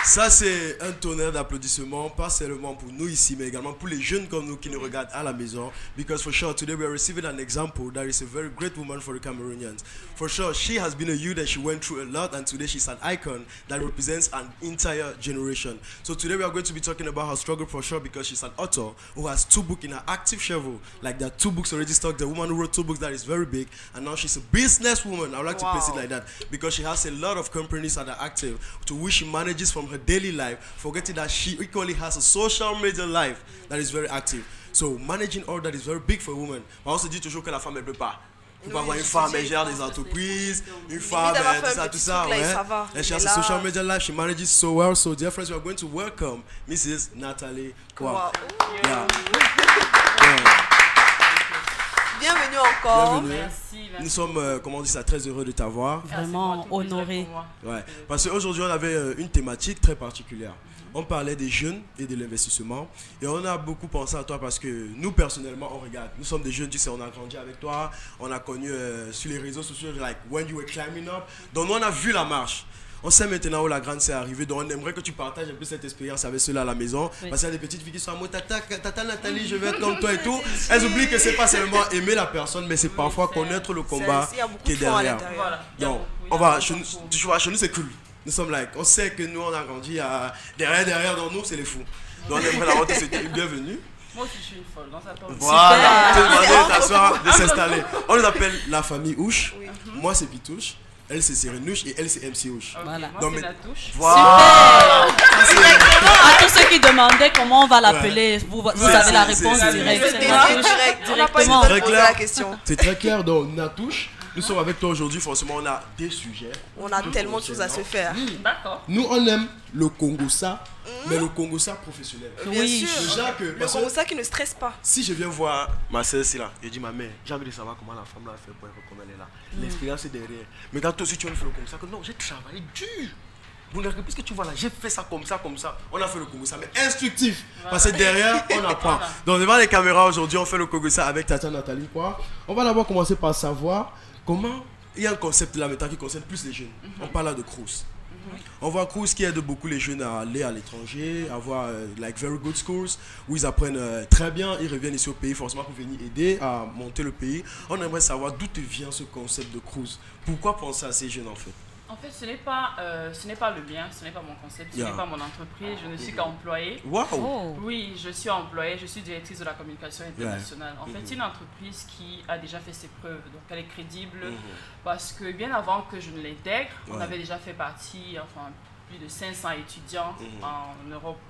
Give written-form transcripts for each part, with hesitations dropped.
Ça, c'est un tonnerre d'applaudissements, pas seulement pour nous ici, mais également pour les jeunes comme nous qui nous regardent à la maison. Because for sure, today we are receiving an example that is a very great woman for the Cameroonians. For sure, she has been a youth and she went through a lot, and today she's an icon that represents an entire generation. So today we are going to be talking about her struggle for sure, because she's an author who has 2 books in her active shovel. Like there are 2 books already stuck. The woman who wrote 2 books that is very big, and now she's a businesswoman. I would like to place it like that because she has a lot of companies that are active to which she manages from her daily life, forgetting that she equally has a social media life that is very active. So managing all that is very big for a woman. On se dit toujours que la femme elle peut pas. Tu peux avoir une femme, elle gère des entreprises, une femme, tout ça, ouais. And she has a social media life, she manages so well. So dear friends, we are going to welcome Mrs. Nathalie Kwak. Yeah. Bienvenue encore. Bienvenue. Merci. Nous sommes, comment on dit ça, très heureux de t'avoir. Vraiment honoré. Ouais. Parce qu'aujourd'hui, on avait une thématique très particulière. On parlait des jeunes et de l'investissement. Et on a beaucoup pensé à toi parce que nous, personnellement, on regarde. Nous sommes des jeunes, tu sais, on a grandi avec toi. On a connu sur les réseaux sociaux, like when you were climbing up. Donc, nous, on a vu la marche. On sait maintenant où la grande s'est arrivée, donc on aimerait que tu partages un peu cette expérience avec ceux-là à la maison. Oui. Parce qu'il y a des petites filles qui sont en mode tata Nathalie, je vais être comme toi et tout. Elles oublient que c'est pas seulement aimer la personne, mais c'est parfois connaître le combat qui est derrière. Donc, on va, chez nous c'est cool. Nous sommes like, on sait que nous on a grandi à derrière dans nous, c'est les fous. Donc on aimerait la rentrer, c'était une bienvenue. Moi aussi je suis une folle, dans ça tombe. Voilà, te demander de t'asseoir, de s'installer. On nous appelle la famille Ouche. Moi c'est Pitouche. Elle c'est Sérénouche et elle c'est MC Ouche. Okay, voilà. Moi c'est la touche. Voilà. À tous ceux qui demandaient comment on va l'appeler, vous avez la réponse directe. Directement. C'est très clair, donc Natouche. Nous sommes avec toi aujourd'hui, forcément on a des sujets. On a tellement de choses à se faire. D'accord. Nous on aime le Congossa, mais le Congossa professionnel. Bien sûr. Déjà que, le Congossa qui ne stresse pas. Si je viens voir ma sœur ici là, je dis ma mère, j'ai envie de savoir comment la femme là fait pour être comme elle est là. L'expérience est derrière. Mais quand toi aussi tu veux faire le Congossa, que non, j'ai travaillé dur. Puisque tu vois là, j'ai fait ça comme ça. On a fait le Congossa, mais instructif. Parce que derrière, on apprend. Donc devant les caméras aujourd'hui, on fait le Congossa avec Tata Nathalie Kwak. On va d'abord commencer par savoir comment. Il y a un concept là maintenant qui concerne plus les jeunes. On parle là de Crous. On voit Crous qui aide beaucoup les jeunes à aller à l'étranger, à avoir like very good schools où ils apprennent très bien, ils reviennent ici au pays forcément pour venir aider à monter le pays. On aimerait savoir d'où te vient ce concept de Crous. Pourquoi penser à ces jeunes en fait? En fait, ce n'est pas le mien, ce n'est pas mon concept, ce n'est pas mon entreprise, je ne suis qu'employée. Wow. Oh. Oui, je suis employée, je suis directrice de la communication internationale. En fait, c'est une entreprise qui a déjà fait ses preuves, donc elle est crédible parce que bien avant que je ne l'intègre, on avait déjà fait partie, enfin, plus de 500 étudiants en Europe.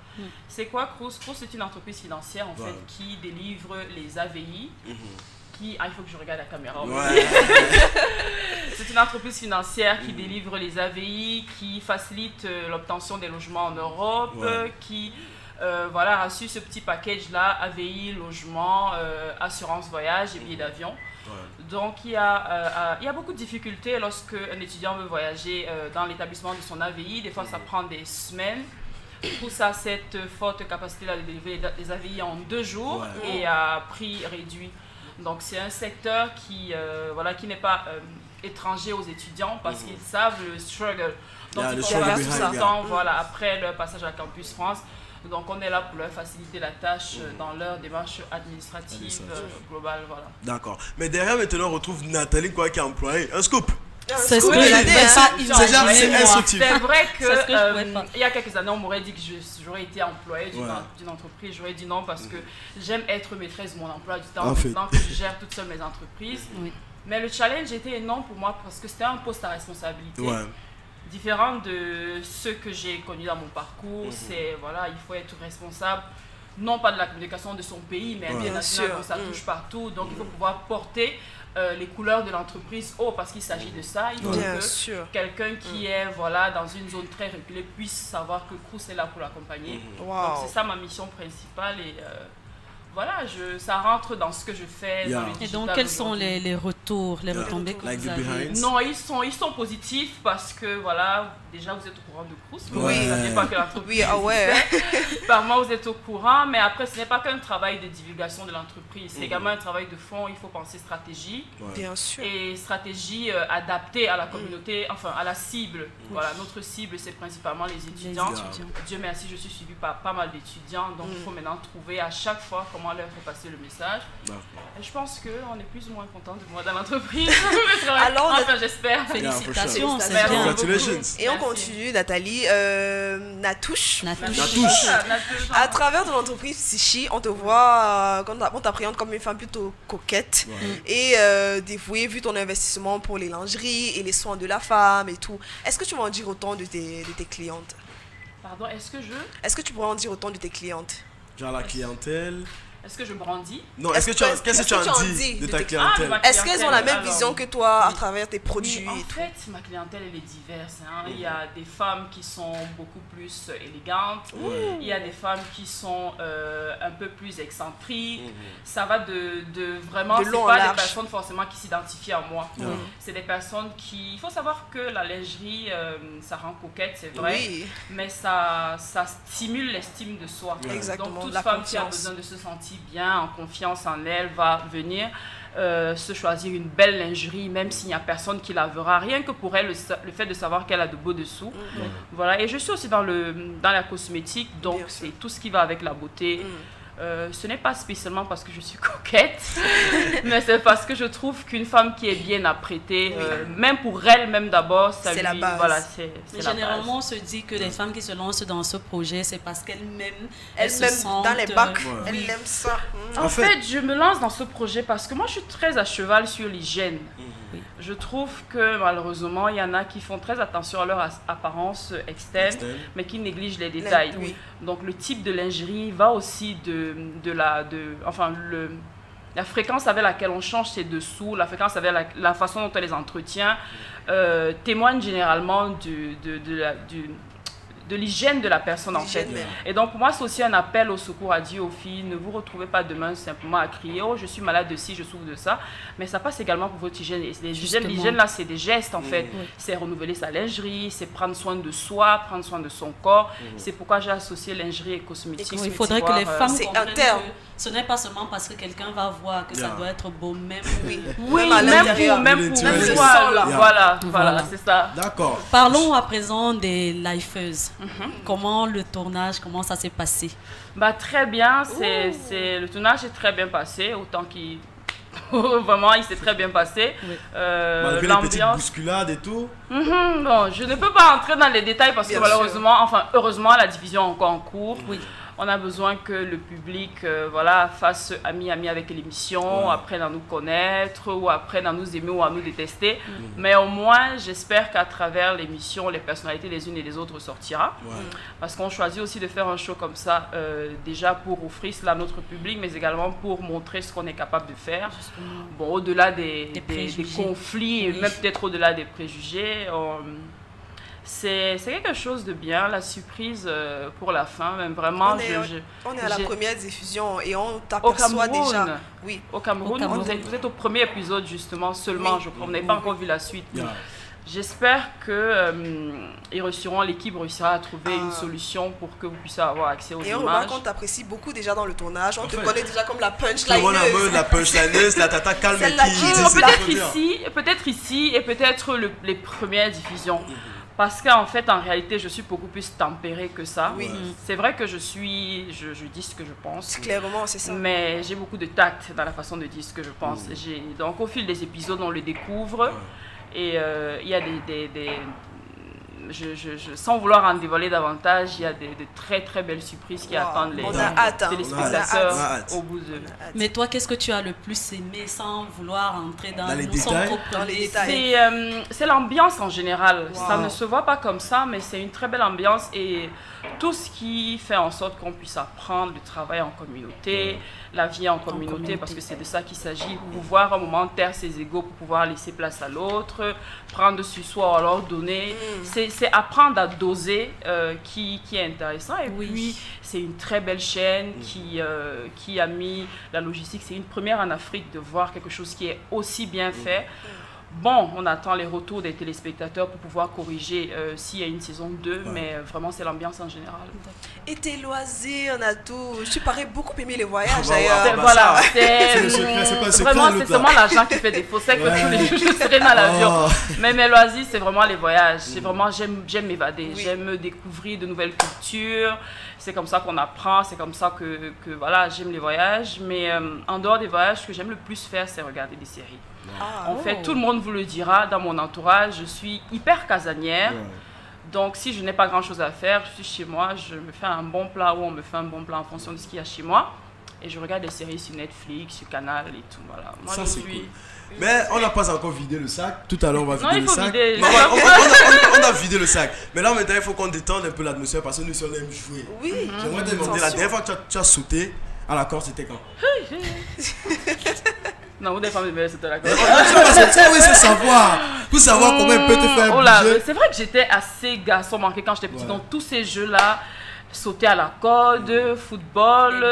C'est quoi Crous? Crous, c'est une entreprise financière en fait qui délivre les AVI. Il faut que je regarde la caméra. C'est une entreprise financière qui délivre les AVI, qui facilite l'obtention des logements en Europe, qui voilà, rassure ce petit package-là, AVI, logement, assurance voyage et billets d'avion. Donc il y a beaucoup de difficultés lorsque un étudiant veut voyager dans l'établissement de son AVI. Des fois, ça prend des semaines. Pour ça, cette forte capacité-là de délivrer les AVI en 2 jours et à prix réduit. Donc c'est un secteur qui n'est pas étranger aux étudiants parce qu'ils savent le struggle. Donc ils font faire tout ça après leur passage à Campus France. Donc on est là pour leur faciliter la tâche dans leur démarche administrative globale. Voilà. D'accord. Mais derrière maintenant on retrouve Nathalie Kwak qui est employée. Un scoop. C'est ce que c'est vrai que il y a quelques années on m'aurait dit que j'aurais été employée d'une entreprise. J'aurais dit non parce que j'aime être maîtresse de mon emploi du temps maintenant que je gère toutes seules mes entreprises. Mais le challenge était énorme pour moi parce que c'était un poste à responsabilité différent de ce que j'ai connu dans mon parcours. C'est il faut être responsable non pas de la communication de son pays mais bien national, ça touche partout. Donc il faut pouvoir porter les couleurs de l'entreprise parce qu'il s'agit de ça. Il faut que quelqu'un qui est dans une zone très reculée puisse savoir que Crous est là pour l'accompagner. Donc c'est ça ma mission principale et voilà, ça rentre dans ce que je fais. Dans le Et digital donc, quels sont aujourd'hui. les retours, les retombées que Like vous the avez? behinds? Non, ils sont positifs parce que voilà, déjà vous êtes au courant de Crous. Vous Ouais. ne saviez pas que l'entreprise Oui, ah ouais. existait. Par moi, vous êtes au courant, mais après, ce n'est pas qu'un travail de divulgation de l'entreprise, c'est également un travail de fond. Il faut penser stratégie Bien sûr. et stratégie adaptée à la communauté, enfin à la cible. Voilà, notre cible, c'est principalement les étudiants. Dieu merci, je suis suivie par pas mal d'étudiants, donc il faut maintenant trouver à chaque fois comment leur faire passer le message. Et je pense qu'on est plus ou moins content de moi dans l'entreprise. Alors, enfin, j'espère. Félicitations, c'est Félicitations. bien. Congratulations. Et on Merci. continue, Nathalie. Natouche. Natouche. À travers ton entreprise Psychi, on te voit, on t'appréhende comme une femme plutôt coquette et dévouée, vu ton investissement pour les lingeries et les soins de la femme et tout. Est-ce que tu pourrais en dire autant de tes clientes? Pardon, Est-ce que tu pourrais en dire autant de tes clientes? Genre la clientèle. Est-ce que je brandis? Non, qu'est-ce que tu en dis de ta clientèle? Est-ce qu'elles ont la même Alors, vision que toi à travers tes produits en et tout? fait, ma clientèle, elle est diverse. Hein. Il y a des femmes qui sont beaucoup plus élégantes. Il y a des femmes qui sont un peu plus excentriques. Ça va de vraiment, De c'est long en pas large. des personnes forcément qui s'identifient à moi. C'est des personnes qui... Il faut savoir que la lingerie, ça rend coquette, c'est vrai. Oui, Mais ça stimule l'estime de soi. exactement. Donc, toute la femme qui a confiance. besoin de se sentir bien, en confiance en elle, va venir se choisir une belle lingerie, même s'il n'y a personne qui la verra. Rien que pour elle, le fait de savoir qu'elle a de beaux dessous. Voilà. Et je suis aussi dans la cosmétique, donc Bien sûr. c'est tout ce qui va avec la beauté. Ce n'est pas spécialement parce que je suis coquette, mais c'est parce que je trouve qu'une femme qui est bien apprêtée, même pour elle-même d'abord, ça C'est lui, la base. voilà, c'est Mais la généralement, on se dit que les femmes qui se lancent dans ce projet, c'est parce qu'elles-mêmes, Elles se même sentent... dans les bacs, Ouais. elles aiment ça. En fait, je me lance dans ce projet parce que moi, je suis très à cheval sur l'hygiène. Je trouve que malheureusement, il y en a qui font très attention à leur apparence externe, mais qui négligent les détails. Oui. Donc, le type de lingerie va aussi la fréquence avec laquelle on change ses dessous, la fréquence avec la façon dont on les entretient, témoigne généralement de l'hygiène de la personne en fait. L'hygiène même. Et donc pour moi c'est aussi un appel au secours à dire aux filles, ne vous retrouvez pas demain simplement à crier oh je suis malade de ci, je souffre de ça, mais ça passe également pour votre hygiène. Et l'hygiène là c'est des gestes en fait, c'est renouveler sa lingerie, c'est prendre soin de soi, prendre soin de son corps. C'est pourquoi j'ai associé lingerie et cosmétique. Il faudrait que les femmes c'est comprennent interne. que ce n'est pas seulement parce que quelqu'un va voir que ça doit être beau, même Oui, Oui, à même l'intérieur. pour Même soi, le là. sol. Voilà, c'est ça. D'accord. Parlons à présent des lifeuses. Comment le tournage, comment ça s'est passé? Bah, très bien, le tournage est très bien passé, autant qu'il... Vraiment, il s'est très bien passé. Malgré les petites bousculades et tout. Bon, je ne peux pas entrer dans les détails parce que malheureusement, enfin heureusement, la division est encore en cours. On a besoin que le public fasse ami avec l'émission, apprenne à nous connaître, ou apprenne à nous aimer ou à nous détester. Mais au moins, j'espère qu'à travers l'émission, les personnalités les unes et les autres sortiront. Parce qu'on choisit aussi de faire un show comme ça, déjà pour offrir cela à notre public, mais également pour montrer ce qu'on est capable de faire. Bon, au-delà des conflits, et même peut-être au-delà des préjugés. C'est quelque chose de bien, la surprise pour la fin, même vraiment. On est à la première diffusion et on t'aperçoit déjà. Oui. Au Cameroun, vous êtes au premier épisode justement seulement, je crois, vous n'avez pas encore vu la suite. J'espère qu'ils réussiront, l'équipe réussira à trouver une solution pour que vous puissiez avoir accès aux images. Et on remarque qu'on t'apprécie beaucoup déjà dans le tournage, on te connaît déjà comme la Tout le punchlineuse. monde a mode, la punchlineuse, la tata calme et Peut-être ici et peut-être les premières diffusions. Parce qu'en fait, en réalité, je suis beaucoup plus tempérée que ça. C'est vrai que je dis ce que je pense. Clairement, c'est ça. Mais j'ai beaucoup de tact dans la façon de dire ce que je pense. Donc, au fil des épisodes, on le découvre. Et il y a sans vouloir en dévoiler davantage, il y a de très très belles surprises qui attendent les téléspectateurs au bout de... Mais toi, qu'est-ce que tu as le plus aimé sans vouloir entrer dans les détails? C'est l'ambiance en général. Ça ne se voit pas comme ça, mais c'est une très belle ambiance et tout ce qui fait en sorte qu'on puisse apprendre le travail en communauté, la vie en communauté, parce que c'est de ça qu'il s'agit, pouvoir à un moment taire ses égos pour pouvoir laisser place à l'autre, prendre sur soi ou alors donner. C'est c'est apprendre à doser qui est intéressant. Et puis, c'est une très belle chaîne qui a mis la logistique. C'est une première en Afrique de voir quelque chose qui est aussi bien fait. Bon, on attend les retours des téléspectateurs pour pouvoir corriger s'il y a une saison 2, mais vraiment, c'est l'ambiance en général. Et tes loisirs, Nato, tu parais beaucoup aimer les voyages bah, d'ailleurs. Voilà, c'est le secret, c'est pas le secret. Vraiment, c'est seulement l'argent qui fait défaut. C'est que tous les jours, je serai dans l'avion. Mais mes loisirs, c'est vraiment les voyages. C'est vraiment, j'aime m'évader, j'aime découvrir de nouvelles cultures. C'est comme ça qu'on apprend, c'est comme ça que voilà, j'aime les voyages. Mais en dehors des voyages, ce que j'aime le plus faire, c'est regarder des séries. En fait, tout le monde vous le dira, dans mon entourage, je suis hyper casanière. Donc, si je n'ai pas grand-chose à faire, je suis chez moi, je me fais un bon plat ou on me fait un bon plat en fonction de ce qu'il y a chez moi. Et je regarde des séries sur Netflix, sur Canal et tout. Voilà. Moi, ça, c'est cool. Mais on n'a pas encore vidé le sac. Tout à l'heure, on va vider le sac. On a vidé le sac. Mais là, maintenant, il faut qu'on détende un peu l'atmosphère parce que nous, on aime jouer. Oui. J'aimerais te demander, la dernière fois que tu as sauté à la corde, c'était quand? Non, vous devez pas me sauter à la corde. Oui, c'est savoir. Pour savoir comment il peut te faire bouger. C'est vrai que j'étais assez garçon manqué quand j'étais petit. Donc, tous ces jeux-là, sauter à la corde, football,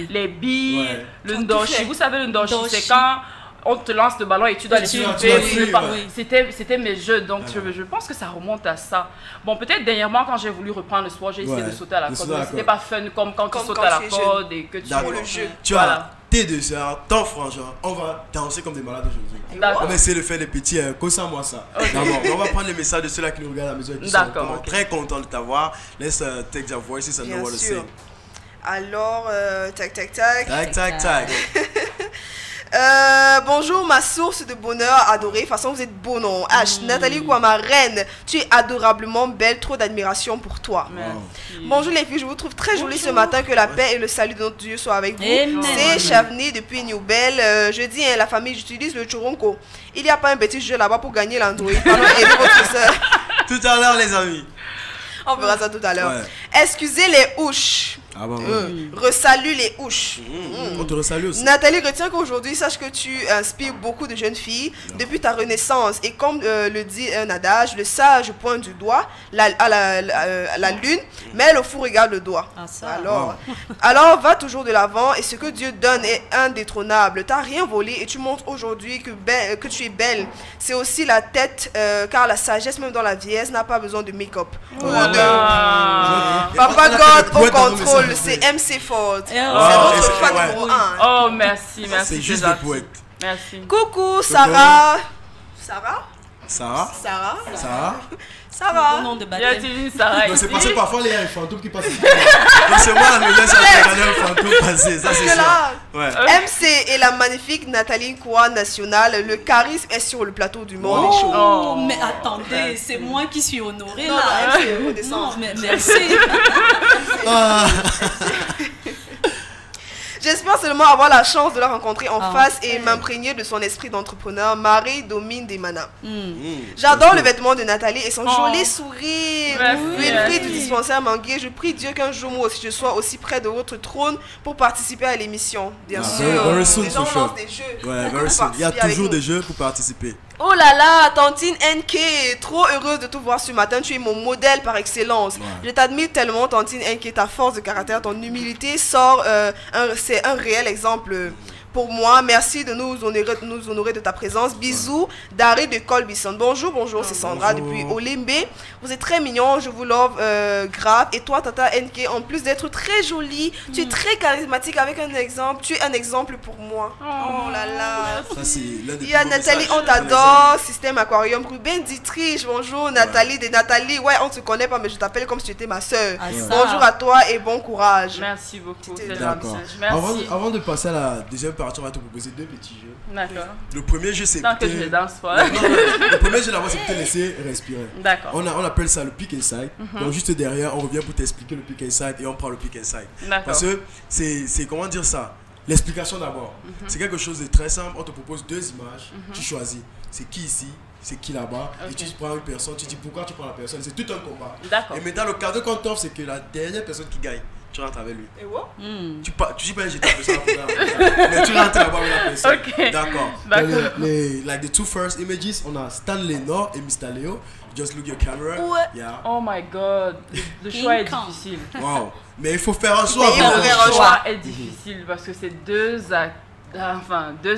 les billes, le ndoshi. Vous savez, le ndoshi, c'est quand on te lance le ballon et tu dois les tuer. C'était mes jeux, donc je pense que ça remonte à ça. Bon, peut-être dernièrement, quand j'ai voulu reprendre le sport, j'ai essayé de sauter à la corde. Mais c'était pas fun comme quand tu sautes à la corde et que tu joues le jeu. Tu as tes deux soeurs, ton frangin, on va danser comme des malades aujourd'hui. On va essayer de faire des petits cosa moi ça. On va prendre les messages de ceux-là qui nous regardent à la maison et qui sont très contents de t'avoir. Laisse take your voice and know what to say. Alors, tac. Bonjour ma source de bonheur adorée. De toute façon, vous êtes beau, non? Nathalie Kouama, reine, tu es adorablement belle, trop d'admiration pour toi. Bonjour les filles, je vous trouve très jolie ce matin. Que la paix et le salut de notre Dieu soient avec vous. C'est Chavni depuis New Belle. Je dis la famille, j'utilise le Choronko. Il n'y a pas un petit jeu là-bas pour gagner l'Android. Pardon, et votre soeur. Tout à l'heure, les amis. On verra ça tout à l'heure. Excusez les ouches. Resalue les ouches. On te resalue aussi. Nathalie, retiens qu'aujourd'hui, sache que tu inspires beaucoup de jeunes filles depuis ta renaissance. Et comme le dit un adage, le sage pointe du doigt la lune, mais le fou regarde le doigt. Alors va toujours de l'avant et ce que Dieu donne est indétrônable. Tu n'as rien volé et tu montres aujourd'hui que tu es belle. C'est aussi la tête, car la sagesse, même dans la vieillesse, n'a pas besoin de make-up. Papa God au contrôle. C'est MC Ford. C'est notre fan numéro 1. Oh, merci. C'est juste le poète. Merci. Coucou, Sarah. Sarah. Ça va. Nom de baptême. C'est passé parfois, il y a un fantôme qui passe. Donc c'est moi la nouvelle, ça a regardé un fantôme passer. Ça c'est sûr. MC et la magnifique Nathalie Koua nationale. Le charisme est sur le plateau du monde. Oh, mais attendez, c'est moi qui suis honorée là. Non, mais merci. J'espère seulement avoir la chance de la rencontrer en face et m'imprégner de son esprit d'entrepreneur. Marie Domine Desmana. J'adore le vêtement de Nathalie et son joli sourire. Wilfried du dispensaire Manguier. Je prie Dieu qu'un jour moi aussi je sois aussi près de votre trône pour participer à l'émission. Bien sûr. Les gens lancent des jeux. Il y a toujours des jeux pour participer. Oh là là, Tantine NK, trop heureuse de te voir ce matin. Tu es mon modèle par excellence. Je t'admire tellement, Tantine NK. Ta force de caractère, ton humilité c'est un réel exemple pour moi. Merci de nous honorer de ta présence. Bisous, Dari de Colbison. Bonjour, c'est Sandra depuis Olimbe. Vous êtes très mignon, je vous love grave. Et toi, Tata NK, en plus d'être très jolie, tu es très charismatique avec un exemple. Tu es un exemple pour moi. Oh là là. Il y a Nathalie, on t'adore. Système Aquarium. Ruben Dietrich, bonjour. Nathalie de Nathalie. Ouais, on ne se connaît pas, mais je t'appelle comme si tu étais ma soeur. Bonjour à toi et bon courage. Merci beaucoup. Avant de passer à la deuxième partie, on va te proposer deux petits jeux. D'accord. Le premier jeu, c'est. Tant que je ne danse pas. Le premier jeu d'abord, c'est pour te laisser respirer. D'accord. On appelle ça le pick and side. Donc, juste derrière, on revient pour t'expliquer le pick and side et on prend le pick and side. Parce que c'est comment dire ça? L'explication d'abord. C'est quelque chose de très simple. On te propose deux images. Tu choisis. C'est qui ici? C'est qui là-bas? Et tu prends une personne. Tu dis pourquoi tu prends la personne. C'est tout un combat. D'accord. Et maintenant, le cadeau qu'on t'offre, c'est que la dernière personne qui gagne tu rentres avec lui. Et what? Tu dis pas j'étais un peu ça, mais tu rentres là-bas avec la personne. Ok. D'accord. D'accord. Like the two first images, on a Stanley Nord et Mr. Leo. Just look your camera. Ouais. Yeah. Oh my god, le choix est difficile. Wow. Mais il faut faire un choix. Mais il faut faire un Le choix. choix est difficile parce que c'est deux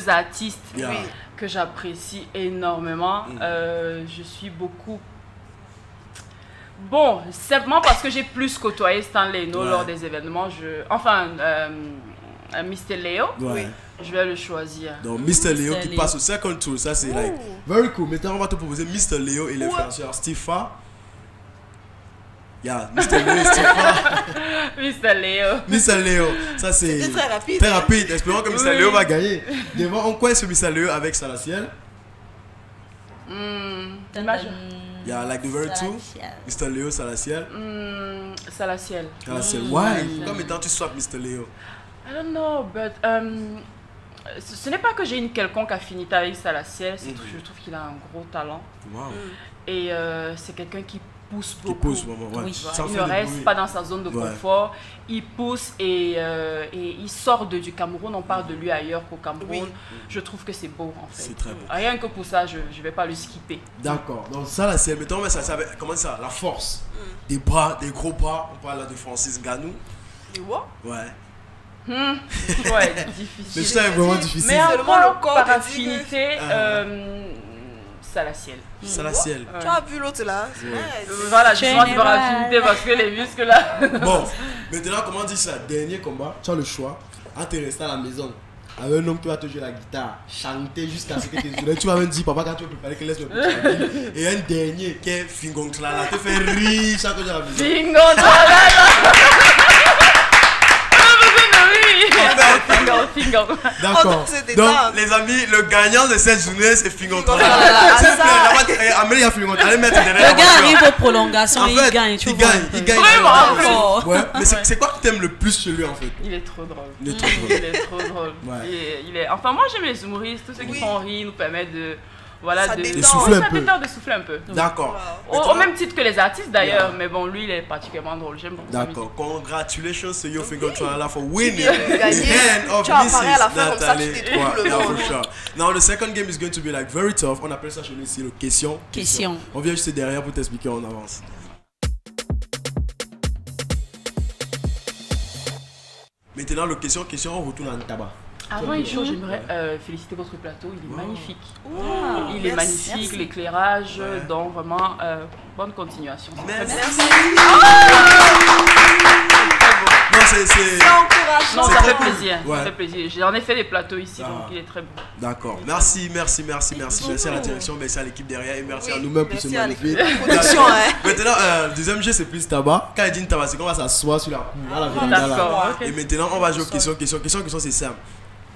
artistes Yeah. Oui. que j'apprécie énormément. Je suis beaucoup... Bon, simplement parce que j'ai plus côtoyé Stanley No Ouais. lors des événements. Mr. Leo, Ouais. je vais le choisir. Donc Mr. Leo Mr. qui Leo. passe au second tour, ça c'est like very cool. Maintenant on va te proposer Mr. Leo et l'influenceur Steve Fa. Yeah, Mr. Leo et Steve Fa. Mr. Leo. Mr. Leo, ça c'est C'était très rapide. très rapide. Espérons que Mr. Oui. Leo va gagner. Devant, on coince Mr. Leo avec Salatiel. L'image- Yeah, like the very two. Mr. Leo, Salatiel. Salatiel. Salatiel, why? Comme étant tu swaps Mr. Leo. I don't know, but ce n'est pas que j'ai une quelconque affinité avec Salatiel, je trouve qu'il a un gros talent. Wow. Et c'est quelqu'un qui pousse Qui beaucoup. pousse vraiment, ouais. Oui. Sans Il faire ne de reste bruit. pas dans sa zone de Ouais. confort. Il pousse et il sort du Cameroun. On parle de lui ailleurs qu'au Cameroun. Oui. Je trouve que c'est beau en fait. C'est très beau. Rien que pour ça, je ne vais pas le skipper. D'accord, donc Salatiel, mettons, mais ça avec, comment ça, la force. Des bras, des gros bras. On parle là de Francis Ganou. Et what? Ouais. Ouais, Mais difficile. ça est vraiment difficile. Mais Seulement le encore corps par te dit que- affinité, Salatiel. Salatiel. Tu as vu l'autre là? Voilà, justement, c'est par Général. affinité parce que les muscles là. Bon, maintenant, comment on dit ça? Dernier combat, tu as le choix entre rester à la maison avec un homme qui va te jouer la guitare, chanter jusqu'à ce que tes oreilles. Tu vas même dire, papa, quand tu veux préparer, que laisse-moi préparer. Et un dernier qui est Fingong Tlala, te fait rire chaque jour à la maison. Bingo, Fingo. D'accord. Oh, c'était Donc, ça. les amis, le gagnant de cette journée, c'est Fingong Tlala. Tlala. S'il vous plaît, Ah, là-bas, Amélie a Fingong Tlala, allez mettre derrière la Le gars voiture. arrive aux prolongations En et fait, il gagne. Tu il vois gagne, un peu. il gagne. Vraiment. Ouais, mais c'est quoi que t'aimes le plus chez lui en fait? Il est trop drôle. Il est trop drôle. Il est trop drôle. Ouais. Il est... Enfin, moi j'aime les humoristes, tous ceux qui Oui. font rire nous permettent de. Voilà, Ça de détend. De souffler un Ça peu. détend de souffler un peu. D'accord. Wow. Au même titre que les artistes d'ailleurs, mais bon, lui il est particulièrement drôle. J'aime beaucoup sa D'accord. Congratulations to you, Fingong Tlala, for winning Gagner. the hand of Tu apparais à la Mrs. fin comme ça, tu Nathalie. détruis tout le Yeah, monde. for sure. Now, the second game is going to be like very tough. On appelle ça chez nous ici le question. Question. On vient juste derrière pour t'expliquer en avance. Maintenant, le question, on retourne en tabac. Avant une chose, j'aimerais féliciter votre plateau, il est magnifique. Ah, Il est merci. magnifique, l'éclairage, Ouais. donc vraiment bonne continuation. C'est très beau. Merci. Non, c'est. C'est encourageant. Non, ça fait plaisir, Ouais. ça fait plaisir. J'en ai fait des plateaux ici, Ah. donc il est très beau. D'accord. Merci à la direction, merci à l'équipe derrière et merci à Oui, nous-mêmes pour ce merci à magnifique. l'équipe de production, hein. Maintenant, deuxième jeu, c'est plus tabac. Quand il dit une tabac, c'est qu'on va s'asseoir sur la cour. Là, la véranda, là. D'accord, ok. Et maintenant, on va jouer aux questions, c'est simple.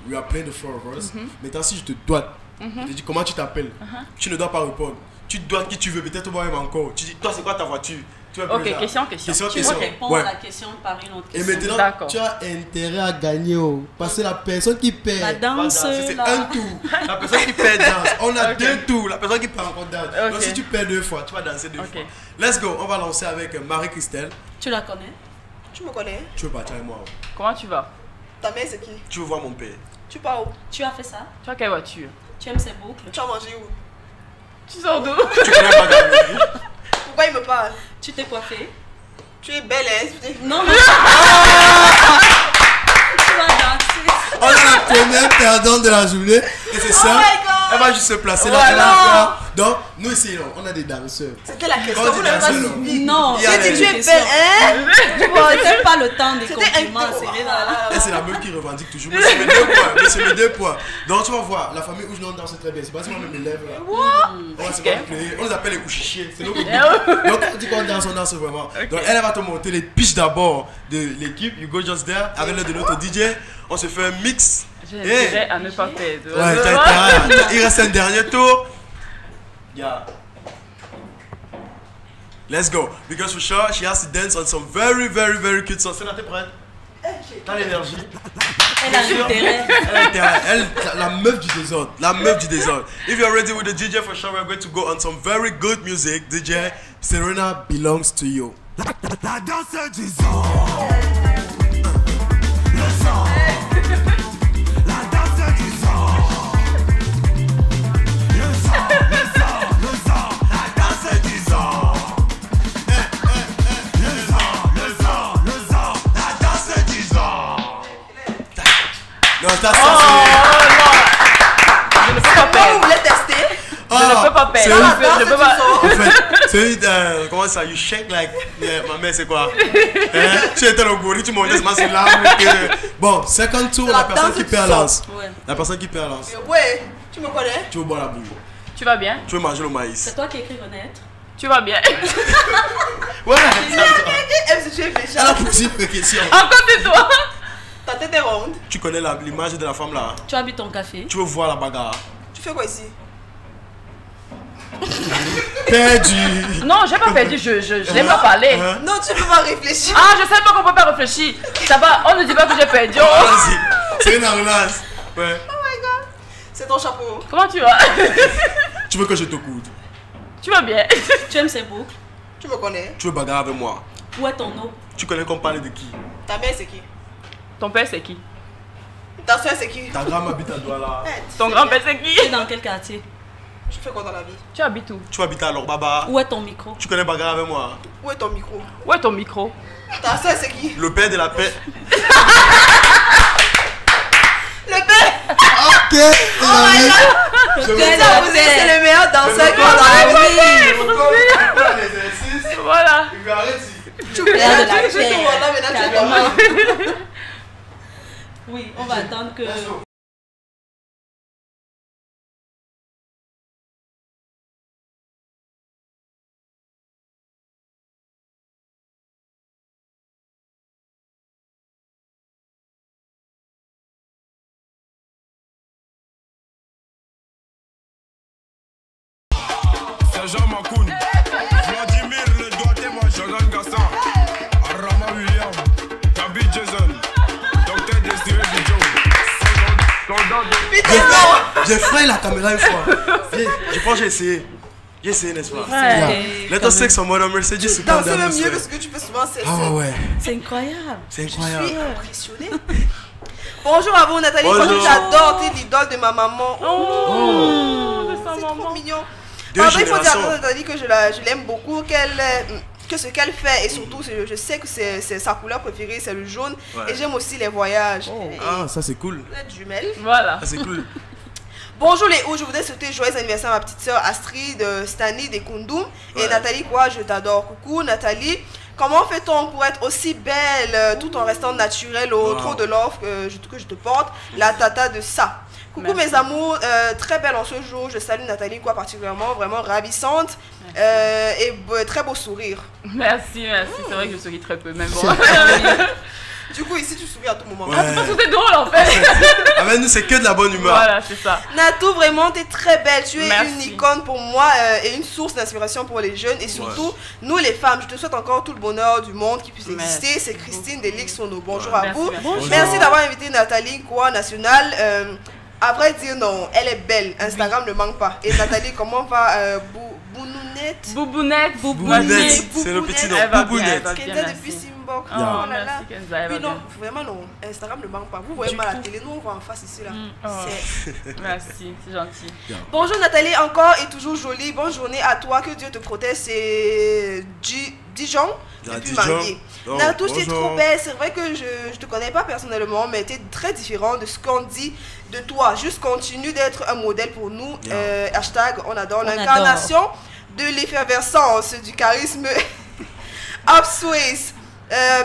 We are playing the four of us. Maintenant, si je te dois, je te dis comment tu t'appelles, tu ne dois pas répondre. Tu dois qui tu veux, peut-être moi-même encore. Tu dis, toi, c'est quoi ta voiture? Tu vas Ok, plus ça. question. Tu vas répondre Ouais. à la question par une autre Et question. maintenant, D'accord. tu as intérêt à gagner. Oh, parce que la personne qui perd, La danse, va danser. C'est là. un tour. La personne qui perd danse. On a Ok. deux tours. La personne qui perd encore danse. Ok. Donc si tu perds deux fois, tu vas danser deux Ok. fois. Let's go. On va lancer avec Marie-Christelle. Tu la connais? Tu me connais? Tu veux partir avec moi? Oh. Comment tu vas? Ta mère, c'est qui? Tu veux voir mon père? Tu pars où? Tu as fait ça? Tu as quelle voiture? Tu aimes ses boucles? Tu as mangé où? Tu sors d'où? Tu connais pas Gabriel? Pourquoi il me parle? Tu t'es coiffé? Tu es belle, hein? Non, mais... Tu vas danser. On a la première perdante de la journée. Et c'est ça. my God. Elle va juste se placer là. Voilà. Elle va faire. Donc, nous ici, non, on a des danseurs. C'était la question. Quand Vous tu n'avez pas danses, non. suivi. Non, Il y a J'ai dit, les- tu es belle, hein? C'était pas le temps des C'était compliments. un C'est là. Et c'est la meuf qui revendique toujours. Mais c'est mes deux points. Mais c'est mes deux points. Donc tu vas voir, la famille où je danse très bien. C'est pas si moi-même mes lèvres là. On va se faire créer. On les appelle les couchichiers. C'est nous qu'on dit. Donc on dit qu'on danse, on danse vraiment. Donc elle va te montrer les pitchs d'abord de l'équipe. You go just there. Avec l'aide de notre DJ. On se fait un mix. J'ai Hey. intérêt à ne pas perdre. Ouais, t'as intérêt. Il reste un dernier tour. Yeah. Let's go. Because for sure, she has to dance on some very, very, very cute songs. T'es prête? T'as l'énergie. Elle a intérêt. Elle, la meuf du désordre. La meuf du désordre. If you're ready with the DJ, for sure, we're going to go on some very good music. DJ, Serena belongs to you. La danse du son. Attends, Oh ça non. Je ne peux pas Comment vous perdre. voulez tester? Je ne peux pas c'est perdre. une- Je peux pas. En fait, c'est une. Comment ça? You shake like. Ma mère, c'est quoi? Tu étais le gorille, tu montais seulement sur l'arbre. Bon, 50 tours, C'est la la personne danse qui du perd sang. lance. Ouais. La personne qui perd lance. Ouais, tu me connais? Tu veux boire la boue. Tu vas bien? Tu veux manger le maïs. C'est toi qui écris renaître. Tu vas bien? Voilà. Elle se fait Elle a déjà. posé une question. Encore c'est toi. Ta tête est ronde. Tu connais l'image de la femme là? Tu as bu ton café. Tu veux voir la bagarre? Tu fais quoi ici? Perdu. Non, j'ai pas perdu, je n'ai pas parlé. Non, tu peux pas réfléchir. Ah, je sais pas qu'on peut pas réfléchir. Ça va, on ne dit pas que j'ai perdu. Oh. Vas-y. C'est une relance. Ouais. C'est ton chapeau. Comment tu vas? Tu veux que je te coude? Tu vas bien? Tu aimes ces boucles. Tu me connais. Tu veux bagarre avec moi? Où est ton eau? Tu connais qu'on parle de qui? Ta mère, c'est qui? Ton père c'est qui? Ta soeur, c'est qui? Ta grand habite à Douala. Ton grand-père c'est Tu es qui? dans quel quartier? Tu fais quoi dans la vie? Tu habites où? Tu habites à Lorbaba. Où est ton micro? Tu connais bagarre avec moi? Où est ton micro? Où est ton micro? Ta soeur, c'est qui? Le père de la paix. Le père! Ok. Le Je père de Ça, la vous êtes, c'est paix. le meilleur danseur qu'on Ah a oui. l'exercice. Voilà. Il veut arrêter. Tu Père de la veux juste paix. voir là, maintenant, tu es Carrément. comment? Oui, on va attendre que... Sergent Makoun, Vladimir le doigté, moi Jordan Gassan, Arama William, Tabi Jason, Docteur Désiré Bidjo, soldat de... J'ai frayé la caméra une fois. Viens, je pense que j'ai essayé. J'ai essayé, n'est-ce pas? Ouais. Let us take some more Mercedes to calm Danser down même this mieux way. que ce que tu fais souvent, c'est Ah ouais, C'est incroyable. c'est Je suis incroyable. impressionnée. Bonjour à vous, Nathalie. Bonjour. Moi, j'adore, t'es l'idole de ma maman. Oh, c'est sa C'est trop maman. mignon. Deux Pardon, il faut dire à générations. Nathalie que je l'aime beaucoup, que ce qu'elle fait, et surtout, je sais que c'est sa couleur préférée, c'est le jaune. Ouais. Et j'aime aussi les voyages. Et Ah, ça c'est cool. vous êtes jumelles. Voilà. Ça c'est cool. Bonjour les hauts, je voudrais souhaiter joyeux anniversaire à ma petite soeur Astrid Stani de Kundum. Et Ouais. Nathalie, quoi, je t'adore. Coucou Nathalie. Comment fait-on pour être aussi belle tout en restant naturelle au Wow. trop de l'offre que je te porte? La tata de ça. Coucou Merci. mes amours, très belle en ce jour. Je salue Nathalie, quoi, particulièrement, vraiment ravissante. Très beau sourire. Merci, merci. C'est vrai que je souris très peu, mais bon. Du coup, ici, tu souris à tout moment. Ouais. Tout est drôle en fait. Avec nous, c'est que de la bonne humeur. Voilà, c'est ça. Natou, vraiment, t'es très belle. Tu es Merci. une icône pour moi et une source d'inspiration pour les jeunes. Et surtout, nous les femmes, je te souhaite encore tout le bonheur du monde qui puisse Merci. exister. C'est Christine Delix Sono. Bonjour Ouais. à Merci, vous. merci. Bonjour. Merci d'avoir invité Nathalie Quoi Nationale. À vrai dire, non, elle est belle. Instagram ne manque pas. Et Nathalie, comment va Bounounette? Boubounette. Boubounet, c'est le petit nom. Elle va bien, Boubounet. elle va bien. Qui était merci. depuis Simbok. Oh, Oh là là. merci Kenza, elle va Oui, non, bien. vraiment non. Instagram ne manque pas. Vous voyez Du mal la tout. télé, nous on voit en face ici là. Oh. C'est- Merci, c'est gentil. Bonjour Nathalie, encore et toujours jolie. Bonne journée à toi, que Dieu te protège. C'est Dijon Ah, depuis Dijon. Manguier. Oh, Natou, tu es bonjour. trop belle. C'est vrai que je te connais pas personnellement, mais tu es très différent de ce qu'on dit de toi. Juste continue d'être un modèle pour nous. Yeah. Hashtag, on adore On l'incarnation de l'effervescence, du charisme Upswiss.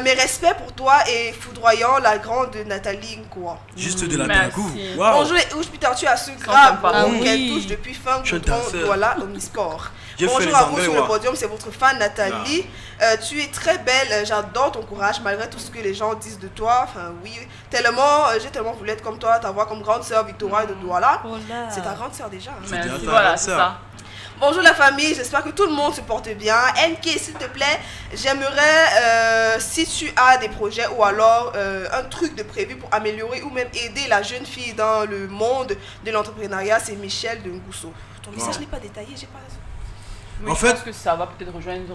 Mes respects pour toi et foudroyant la grande Nathalie Nkwa. Juste de la Merci. Bangou. Wow. Bonjour les Ouch Peter, tu as su grave sympa. Ah qu'elle oui. touche depuis fin Je suis Goudron danseur. Douala Omnisport. J'ai fait Bonjour les à vous Anglais, sur le moi. podium, c'est votre fan Nathalie. Tu es très belle, j'adore ton courage malgré tout ce que les gens disent de toi. Enfin oui, tellement, j'ai tellement voulu être comme toi, t'avoir comme grande sœur Victoria de Douala. Oh là. C'est ta grande sœur déjà. hein. Merci, bien, voilà, ta c'est sœur. ça. Bonjour la famille, j'espère que tout le monde se porte bien. NK, s'il te plaît, j'aimerais, si tu as des projets ou alors un truc de prévu pour améliorer ou même aider la jeune fille dans le monde de l'entrepreneuriat, c'est Michel de Ngousso. Ton message n'est pas détaillé, j'ai pas... Oui, En je fait, pense que ça va peut-être rejoindre.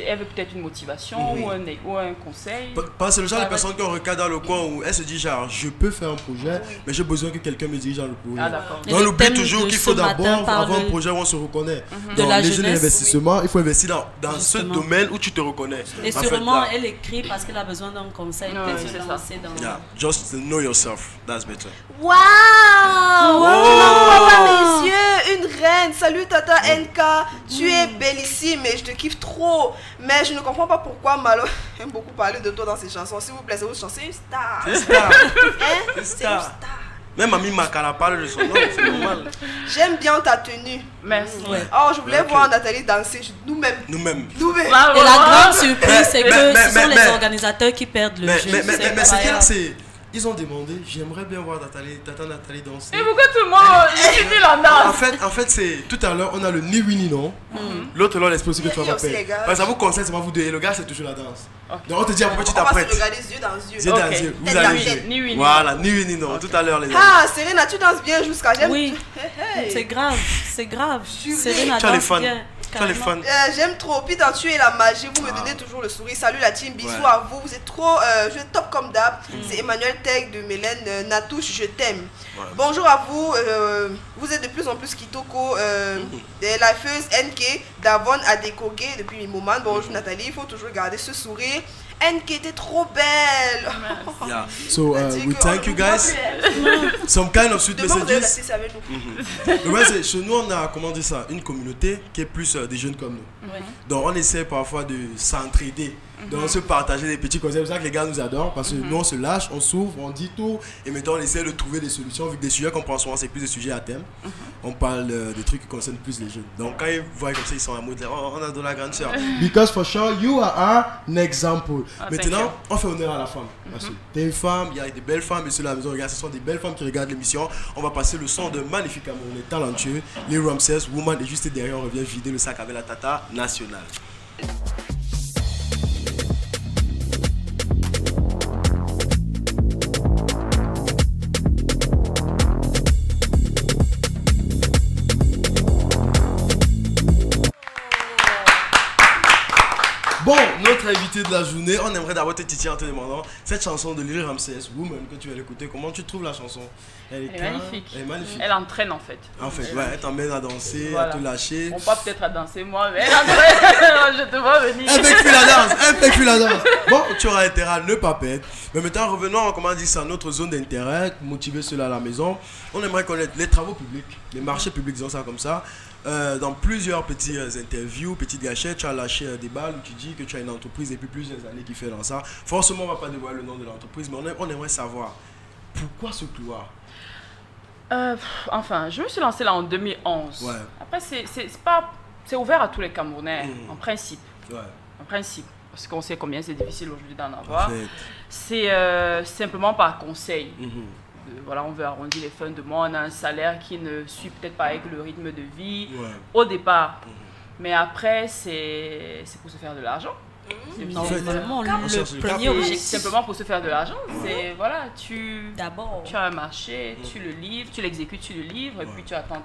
Elle veut peut-être une motivation ou un conseil. Parce que c'est le genre de Ouais, personne qui regarde dans le coin où elle se dit genre je peux faire un projet, mais j'ai besoin que quelqu'un me dirige dans le projet. Ah, d'accord. Et Donc on le oublie thème toujours de qu'il faut ce matin d'abord parle avoir un projet où on se reconnaît. de Dans la les jeunes jeunesse. investissements, il faut investir dans ce Justement. domaine où tu te reconnais. Et En fait, sûrement, là, elle écrit parce qu'elle a besoin d'un conseil. Ouais, Peut-être c'est se ça. lancer dans... yeah, just know yourself, that's better. Waouh! Oh, mes yeux, une reine. Salut Tata NK, tu es bellissime et je te kiffe trop. Mais je ne comprends pas pourquoi Malo aime beaucoup parler de toi dans ses chansons. S'il vous plaît, c'est votre chanson, c'est une star. C'est star. Hein? C'est C'est star. une star. Même Ami Makala parle de son nom, c'est normal. J'aime bien ta tenue. Merci. Ouais. Oh, je voulais Ok. voir Nathalie danser. Nous-mêmes. Nous-mêmes. Nous-mêmes. Et la grande surprise, c'est que ce sont mais- les organisateurs qui perdent le Mais jeu. ce qu'il y a, incroyable. c'est. Ils ont demandé, j'aimerais bien voir Tata Nathalie danser. Et pourquoi tout le monde utilise la danse? En fait, c'est tout à l'heure, on a le ni oui ni non. L'autre, là, l'esprit aussi que tu Il y vas a aussi faire. les gars. Parce que ça vous conseille, c'est pas vous deux. Et le gars, c'est toujours la danse. Ok. Donc, on te dit après, tu On va se t'apprêtes. regarder yeux dans yeux. Yeux dans Ok. yeux. Vous Tête allez dans jouer. tête. Ni oui, ni Voilà, ni oui ni non. Tout à l'heure, les amis. Ah, Serena, tu danses bien jusqu'à j'aime. Oui, Hey, hey. c'est grave, c'est grave. Juré. Serena Tu as les danse fans. bien. Tu as les carrément. fans. J'aime trop. Peter, tu es la magie. Vous me donnez toujours le sourire. Salut la team. Bisous Ouais. à vous. Vous êtes trop. Je suis top comme d'hab. C'est Emmanuel Tech de Mélène Natouche. Je t'aime. Ouais. Bonjour à vous. Vous êtes de plus en plus Kitoko. Des lifeuses NK. Davon Adekoge depuis Mimoman. Bonjour Nathalie. Il faut toujours garder ce sourire. NK, t'es trop belle. Yeah. So, Elle dit we que- thank you guys. Some kind of sweet Demain, vous devez messages. rester avec nous. Le problème, c'est chez nous, on a, comment dire ça, une communauté qui est plus des jeunes comme nous. Ouais. Donc, on essaie parfois de s'entraider. Donc, on se partager des petits conseils. C'est pour ça que les gars nous adorent. Parce que nous, on se lâche, on s'ouvre, on dit tout. Et maintenant, on essaie de trouver des solutions. Vu que des sujets qu'on prend souvent, c'est plus des sujets à thème. On parle des trucs qui concernent plus les jeunes. Donc, quand ils voient comme ça, ils sont en mode, oh, on a de la grande sœur. Because for sure, you are an example. Ah, Maintenant, thank you. on fait honneur à la femme. Parce que t'es une femme, il y a des belles femmes ici à la maison. Regarde, ce sont des belles femmes qui regardent l'émission. On va passer le son de magnifiques Camerounais talentueux. Les Ramsès, Woman. Et juste derrière, on revient vider le sac avec la Tata nationale. Bon, notre invité de la journée, on aimerait d'abord te titiller en te demandant cette chanson de Lil Ramsès, Woman, que tu vas l'écouter. Comment tu trouves la chanson? Elle est calme, magnifique. Elle est magnifique. Elle entraîne en fait. En fait, ouais, elle t'emmène à danser, Voilà. à te lâcher. On part peut-être à danser moi, mais elle entraîne. Je te vois venir. Elle fait la danse, elle fait la danse. Bon, tu auras intérêt à ne pas perdre. Mais maintenant, revenons, comment dire ça, notre zone d'intérêt, motiver cela à la maison. On aimerait connaître les travaux publics, les marchés publics, disons ça comme ça. Dans plusieurs petites interviews, petites gâchettes, tu as lâché des balles où tu dis que tu as une entreprise depuis plusieurs années qui fait dans ça. Forcément, on ne va pas dévoiler le nom de l'entreprise, mais on aimerait savoir pourquoi ce couloir. Enfin, je me suis lancée là en 2011. Ouais. Après, c'est ouvert à tous les Camerounais, en principe. Ouais. En principe. Parce qu'on sait combien c'est difficile aujourd'hui d'en En avoir. fait. C'est simplement par conseil. Mhm. Voilà, on veut arrondir les fins de mois, on a un salaire qui ne suit peut-être pas avec le rythme de vie Ouais. au départ. Mais après, c'est pour se faire de l'argent. Normalement, on cherche le le premier cap. Et objectif, simplement pour se faire de l'argent, c'est voilà, d'abord. tu as un marché, tu le livres, tu l'exécutes, tu le livres, et puis tu attends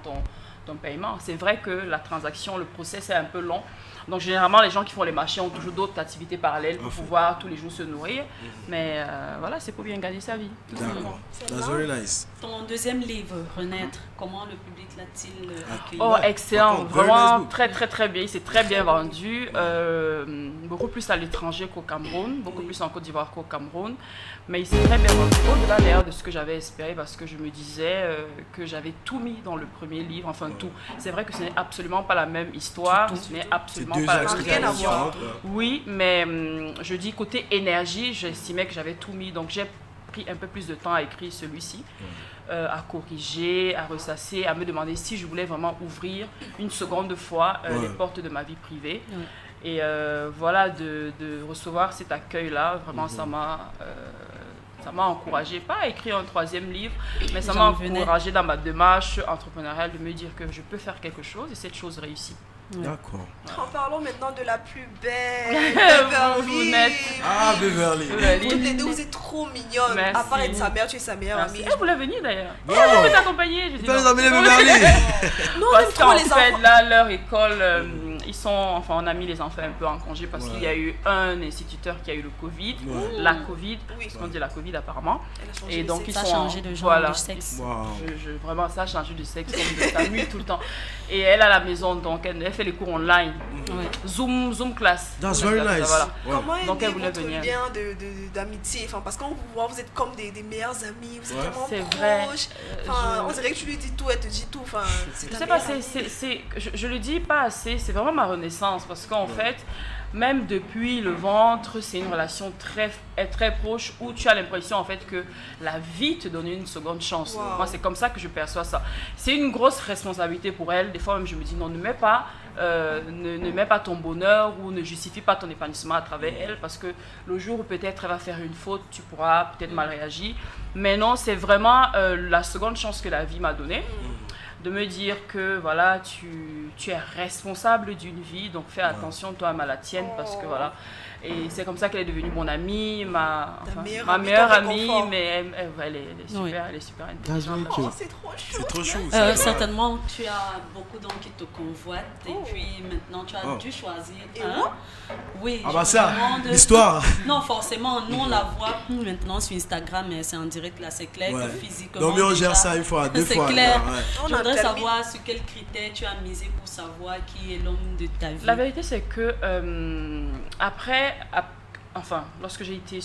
ton paiement. C'est vrai que la transaction, le process est un peu long. Donc généralement, les gens qui font les marchés ont toujours d'autres activités parallèles pour pouvoir tous les jours se nourrir. Mais voilà, c'est pour bien gagner sa vie. tout simplement. D'accord. That's very nice. Ton deuxième livre, Renaître, comment le public l'a-t-il accueilli? Oh, excellent, Par contre, very vraiment nice book. très bien, il s'est très bien vendu, beaucoup plus à l'étranger qu'au Cameroun, beaucoup plus en Côte d'Ivoire qu'au Cameroun, mais il s'est très bien vendu, au-delà d'ailleurs de ce que j'avais espéré, parce que je me disais que j'avais tout mis dans le premier livre, enfin tout. C'est vrai que ce n'est absolument pas la même histoire, ce n'est C'est absolument deux pas la axes même rien à vision. voir. différentes. Oui, mais je dis côté énergie, j'estimais que j'avais tout mis, donc j'ai pris un peu plus de temps à écrire celui-ci. À corriger, à ressasser, à me demander si je voulais vraiment ouvrir une seconde fois les portes de ma vie privée. Et voilà, de recevoir cet accueil-là, vraiment, ça m'a encouragé, pas à écrire un troisième livre, mais ça m'a J'en venais. encouragé dans ma démarche entrepreneuriale de me dire que je peux faire quelque chose et cette chose réussit. D'accord. En parlant maintenant de la plus belle, Beverly. Ah, Beverly. Toutes les deux, vous êtes trop mignonnes. Merci. À part être sa mère, tu es sa meilleure amie. Vous l'avez venue d'ailleurs. Non. Elle vous accompagner. Je dis Putain, non. les amis, les Beverly. Non, on Parce aime trop qu'en les fait, enfants. là, leur école, ils sont, enfin, on a mis les enfants un peu en congé parce qu'il y a eu un instituteur qui a eu le Covid, la Covid, Oui. ce qu'on dit la Covid apparemment. Elle a changé Et de donc, sexe. ils Ça a sont changé de genre, voilà. de sexe. Wow. Vraiment, ça a changé de sexe, comme de sa nuit tout le temps. Et elle à la maison, donc elle fait les cours online. Ouais. Zoom class. That's Zoom very class, nice. voilà. Ouais. Comment est Donc, elle né voulait votre venir. lien d'amitié, enfin, parce qu'on vous voit, vous êtes comme des meilleurs amis, vous êtes Ouais. vraiment C'est vrai. proches. Enfin, je- on dirait que tu lui dis tout, elle te dit tout. Enfin, c'est Je ta sais pas, meilleure amie. je le dis pas assez, c'est vraiment ma renaissance parce qu'en fait, même depuis le ventre, c'est une relation très proche où tu as l'impression en fait que la vie te donne une seconde chance. Wow. Moi, c'est comme ça que je perçois ça. C'est une grosse responsabilité pour elle. Des fois même, je me dis non, ne mets pas ton bonheur ou ne justifie pas ton épanouissement à travers elle parce que le jour où peut-être elle va faire une faute, tu pourras peut-être mal réagir. Mais non, c'est vraiment la seconde chance que la vie m'a donnée. De me dire que voilà, tu es responsable d'une vie, donc fais attention toi à la tienne parce que voilà. Et c'est comme ça qu'elle est devenue mon amie, ma meilleure ton amie, réconfort. mais elle est super, Oui. elle est super That's intelligente. very Oh, cute. c'est trop chou. C'est trop chou. Certainement, tu as beaucoup d'hommes qui te convoitent et puis maintenant tu as dû choisir Et un. moi? Oui. Ah je bah me ça, demande- l'histoire. Non, forcément, nous on la voit maintenant sur Instagram, mais c'est en direct là, c'est clair Ouais. que physiquement. Non, mais on déjà, gère ça une fois, deux c'est fois. clair. ouais. On Je a voudrais tellement- savoir sur quels critères tu as misé pour savoir qui est l'homme de ta vie. La vérité c'est que enfin, lorsque j'ai été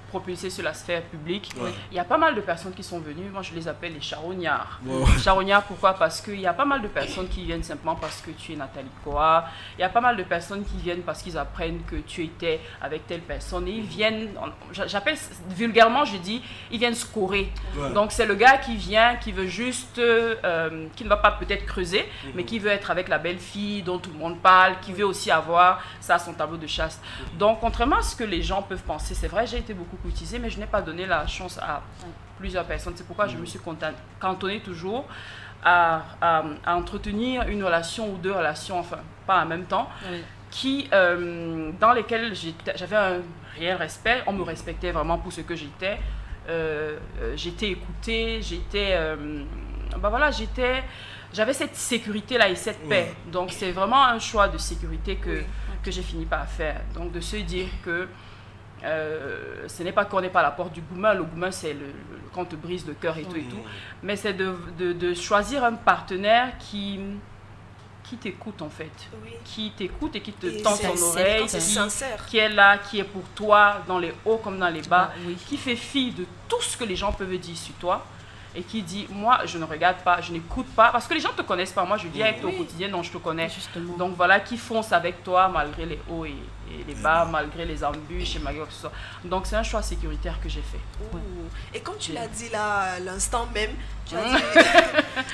propulsée sur la sphère publique, Ouais. il y a pas mal de personnes qui sont venues, moi je les appelle les charognards. Ouais. Charognards, pourquoi? Parce qu'il y a pas mal de personnes qui viennent simplement parce que tu es Nathalie Koa, il y a pas mal de personnes qui viennent parce qu'ils apprennent que tu étais avec telle personne et ils viennent, j'appelle vulgairement, je dis, ils viennent scorer. Ouais. Donc c'est le gars qui vient, qui veut juste, qui ne va pas peut-être creuser, mais qui veut être avec la belle fille dont tout le monde parle, qui veut aussi avoir ça, son tableau de chasse. Donc contrairement à ce que les gens peuvent penser, c'est vrai, j'ai été beaucoup courtisée, mais je n'ai pas donné la chance à plusieurs personnes. C'est pourquoi je me suis cantonnée toujours à entretenir une relation ou deux relations, enfin pas en même temps, Oui. dans lesquelles j'avais un réel respect, on me respectait vraiment pour ce que j'étais. J'étais écoutée, j'avais cette sécurité-là et cette paix. Donc c'est vraiment un choix de sécurité que j'ai fini par faire. Donc de se dire que ce n'est pas qu'on n'est pas à la porte du gourmand, le gourmand c'est quand on te brise le cœur et tout et tout, mais c'est de choisir un partenaire qui t'écoute en fait, Oui. qui t'écoute et qui te Et tend c'est- son c'est- oreille, c'est sincère. qui est là, qui est pour toi dans les hauts comme dans les bas, Oui. qui fait fi de tout ce que les gens peuvent dire sur toi et qui dit moi je ne regarde pas, je n'écoute pas parce que les gens ne te connaissent pas. Moi je vis avec toi au quotidien, non je te connais. Justement. Donc voilà, qui fonce avec toi malgré les hauts et les bas, malgré les embûches et malgré tout ça. Donc c'est un choix sécuritaire que j'ai fait. Ouh. Et comme tu l'as dit là, à l'instant même, tu as dit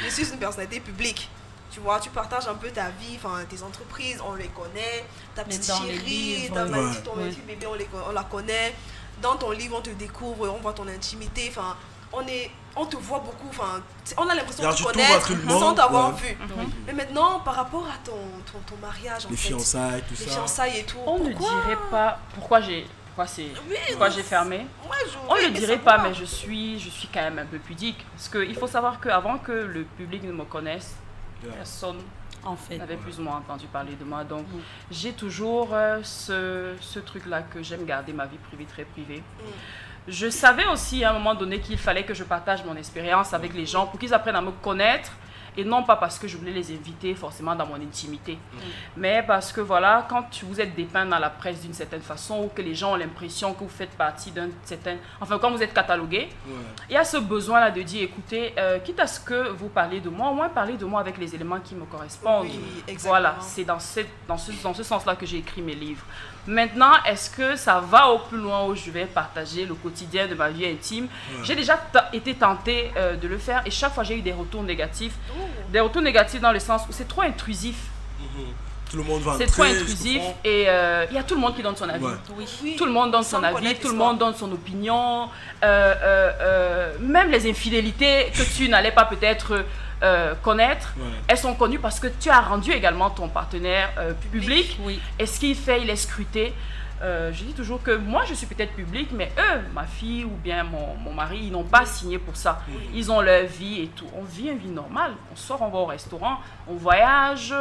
je suis une personnalité publique. Tu vois, tu partages un peu ta vie, enfin tes entreprises, on les connaît, ta petite dans les chérie, livres, ta ouais. petite, ton Ouais. petit bébé, on la connaît. Dans ton livre, on te découvre, on voit ton intimité, enfin on te voit beaucoup, enfin on a l'impression Alors, de te tu t'ouvres à connaître tout le monde, sans t'avoir ouais. vu. Mais maintenant, par rapport à ton mariage, en Les fait, fiançailles, tout les ça. fiançailles et tout, On ne pourquoi dirait pas pourquoi j'ai fermé. Moi, On ne j'aurais le aimé dirait pas, savoir. mais je suis quand même un peu pudique. Parce qu'il faut savoir qu'avant que le public ne me connaisse, personne En fait. n'avait plus ou moins entendu parler de moi. Donc j'ai toujours ce truc-là que j'aime garder ma vie privée très privée. Je savais aussi à un moment donné qu'il fallait que je partage mon expérience avec les gens pour qu'ils apprennent à me connaître. Et non pas parce que je voulais les inviter forcément dans mon intimité, mais parce que voilà, quand vous êtes dépeint dans la presse d'une certaine façon ou que les gens ont l'impression que vous faites partie d'un certain... Enfin, quand vous êtes catalogué, il y a ce besoin-là de dire, écoutez, quitte à ce que vous parlez de moi, au moins parlez de moi avec les éléments qui me correspondent. Oui, exactement. Voilà, c'est dans ce sens-là que j'ai écrit mes livres. Maintenant, est-ce que ça va au plus loin où je vais partager le quotidien de ma vie intime? J'ai déjà été tentée de le faire et chaque fois j'ai eu des retours négatifs. Des retours négatifs dans le sens où c'est trop intrusif. Tout le monde va C'est trop intrusif et il y a tout le monde qui donne son avis. Ouais. Oui. Tout le monde donne Sans son avis, connaître tout le l'histoire. monde donne son opinion. Même les infidélités que tu n'allais pas peut-être connaître. Elles sont connues parce que tu as rendu également ton partenaire public. Oui. Et ce qu'il fait, il est scruté. Je dis toujours que moi, je suis peut-être public, mais eux, ma fille ou bien mon mari, ils n'ont pas signé pour ça. Ils ont leur vie et tout. On vit une vie normale. On sort, on va au restaurant, on voyage.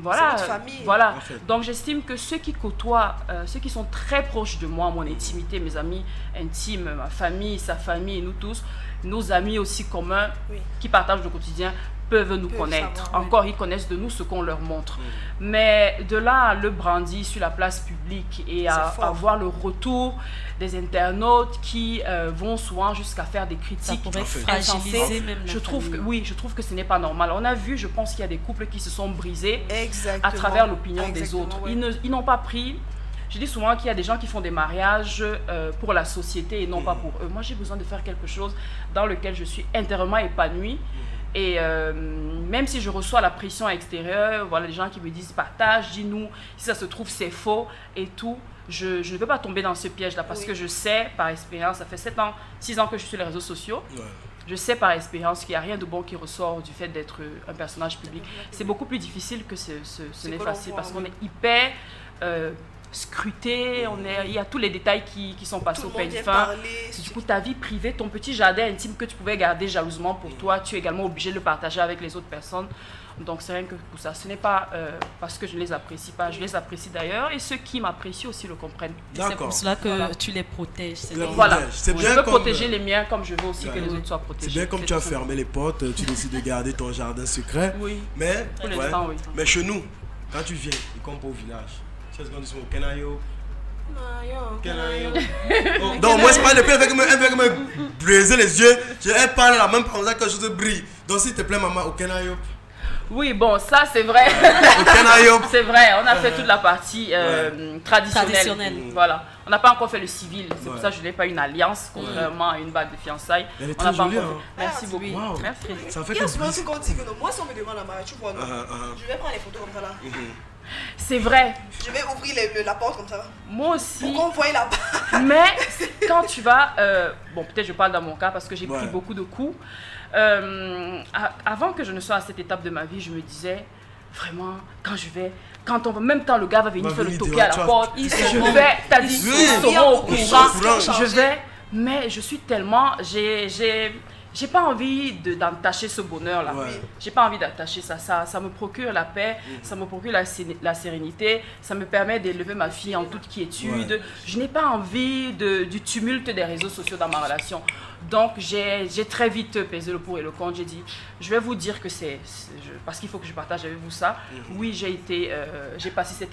Voilà. notre famille. Voilà. En fait. Donc, j'estime que ceux qui côtoient, ceux qui sont très proches de moi, mon intimité, mes amis intimes, ma famille, sa famille, et nous tous, nos amis aussi communs qui partagent le quotidien, peuvent nous connaître. Savoir, Encore, ils connaissent de nous ce qu'on leur montre. Mais de là à le brandir sur la place publique et à fort. avoir le retour des internautes qui vont souvent jusqu'à faire des Ça critiques pourrait insensées, fragiliser même la je trouve que, famille. oui, je trouve que ce n'est pas normal. On a vu, je pense qu'il y a des couples qui se sont brisés Exactement. à travers l'opinion des Exactement, autres. ouais. Ils n'ont pas pris... Je dis souvent qu'il y a des gens qui font des mariages pour la société et non pas pour eux. Moi, j'ai besoin de faire quelque chose dans lequel je suis intérieurement épanouie. Et même si je reçois la pression extérieure, voilà, les gens qui me disent partage, dis-nous, si ça se trouve c'est faux et tout, je ne veux pas tomber dans ce piège-là parce que je sais par expérience, ça fait 6 ans que je suis sur les réseaux sociaux, je sais par expérience qu'il n'y a rien de bon qui ressort du fait d'être un personnage public. C'est beaucoup plus difficile que ce n'est que l'on facile voit, parce qu'on est hyper scruté, il y a tous les détails qui sont passés Tout au le monde peigne vient fin. parler. Du coup, ta vie privée, ton petit jardin intime que tu pouvais garder jalousement pour toi, tu es également obligé de le partager avec les autres personnes. Donc, c'est rien que pour ça. Ce n'est pas parce que je ne les apprécie pas. Je les apprécie d'ailleurs et ceux qui m'apprécient aussi le comprennent. Et c'est C'est D'accord. pour cela que Voilà. tu les protèges. C'est Tu les donc- Voilà. protèges. C'est Je bien veux comme, protéger les miens comme je veux aussi que ouais. les autres soient protégés. C'est bien comme tu as tout. fermé les portes, tu décides de garder ton jardin secret. Oui. Mais, Pour l'instant, oui. mais chez nous, quand tu viens, et qu'on pas au village, tu sais ce qu'on dit souvent, Kenayo. Donc moi c'est pas le pire, elle veut me briser les yeux. Elle parle la même comme ça que je te brille. Donc s'il te plaît maman, au Kenayo. Oui, bon, ça c'est vrai. Au Kenayo. C'est vrai, on a fait toute la partie traditionnelle. Traditionnelle. Voilà. On n'a pas encore fait le civil. C'est pour Ouais. ça que je n'ai pas une alliance, contrairement à une bague de fiançailles. Elle est On n'a très pas jolie, encore hein. fait. Merci Ah, beaucoup. oui. Wow. Merci. Ça fait Il y a que souvent un truc qu'on dit que non, moi si on me demande la mariage, tu vois, non, Uh-huh. je vais prendre les photos comme ça là. C'est vrai. Je vais ouvrir la porte comme ça. Moi aussi. Pour qu'on voie là-bas. Mais quand tu vas, bon peut-être je parle dans mon cas parce que j'ai Ouais. pris beaucoup de coups. Avant que je ne sois à cette étape de ma vie, je me disais vraiment quand on va, même temps le gars va venir Va faire le venir toquer te- à la tu vas- porte, Ils je seront- vais, t'as dit, Oui. ils seront au Ils courant, sont au courant. je vais, mais je suis tellement, j'ai pas envie d'entacher ce bonheur là. Ouais. J'ai pas envie d'attacher ça. Ça me procure la paix, ça me procure la sérénité, ça me permet d'élever ma fille en toute quiétude. Ouais. Je n'ai pas envie du tumulte des réseaux sociaux dans ma relation. Donc j'ai très vite pesé le pour et le contre. J'ai dit, je vais vous dire que parce qu'il faut que je partage avec vous ça. Oui, j'ai passé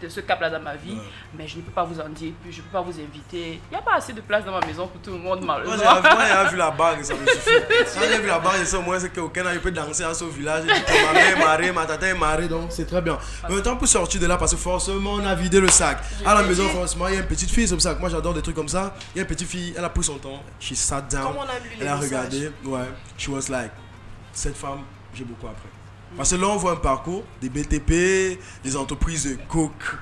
ce cap-là dans ma vie, mais je ne peux pas vous en dire plus, je ne peux pas vous inviter. Il n'y a pas assez de place dans ma maison pour tout le monde, Moi malheureusement. j'ai vu la bague, ça me suffit. Quand j'ai vu la bague, je sais au moins c'est qu'aucun peut danser à ce village. Et dit, ma mère est mariée, ma tata est mariée, donc c'est très bien. Mais maintenant pour sortir de là, parce que forcément on a vidé le sac. À la maison, forcément, il y a une petite fille, c'est pour ça que moi j'adore des trucs comme ça. Il y a une petite fille, elle a pris son temps, she sat down, Comme on a lu les elle a messages. regardé, ouais, she was like, cette femme, j'ai beaucoup appris. Parce que là, on voit un parcours des BTP, des entreprises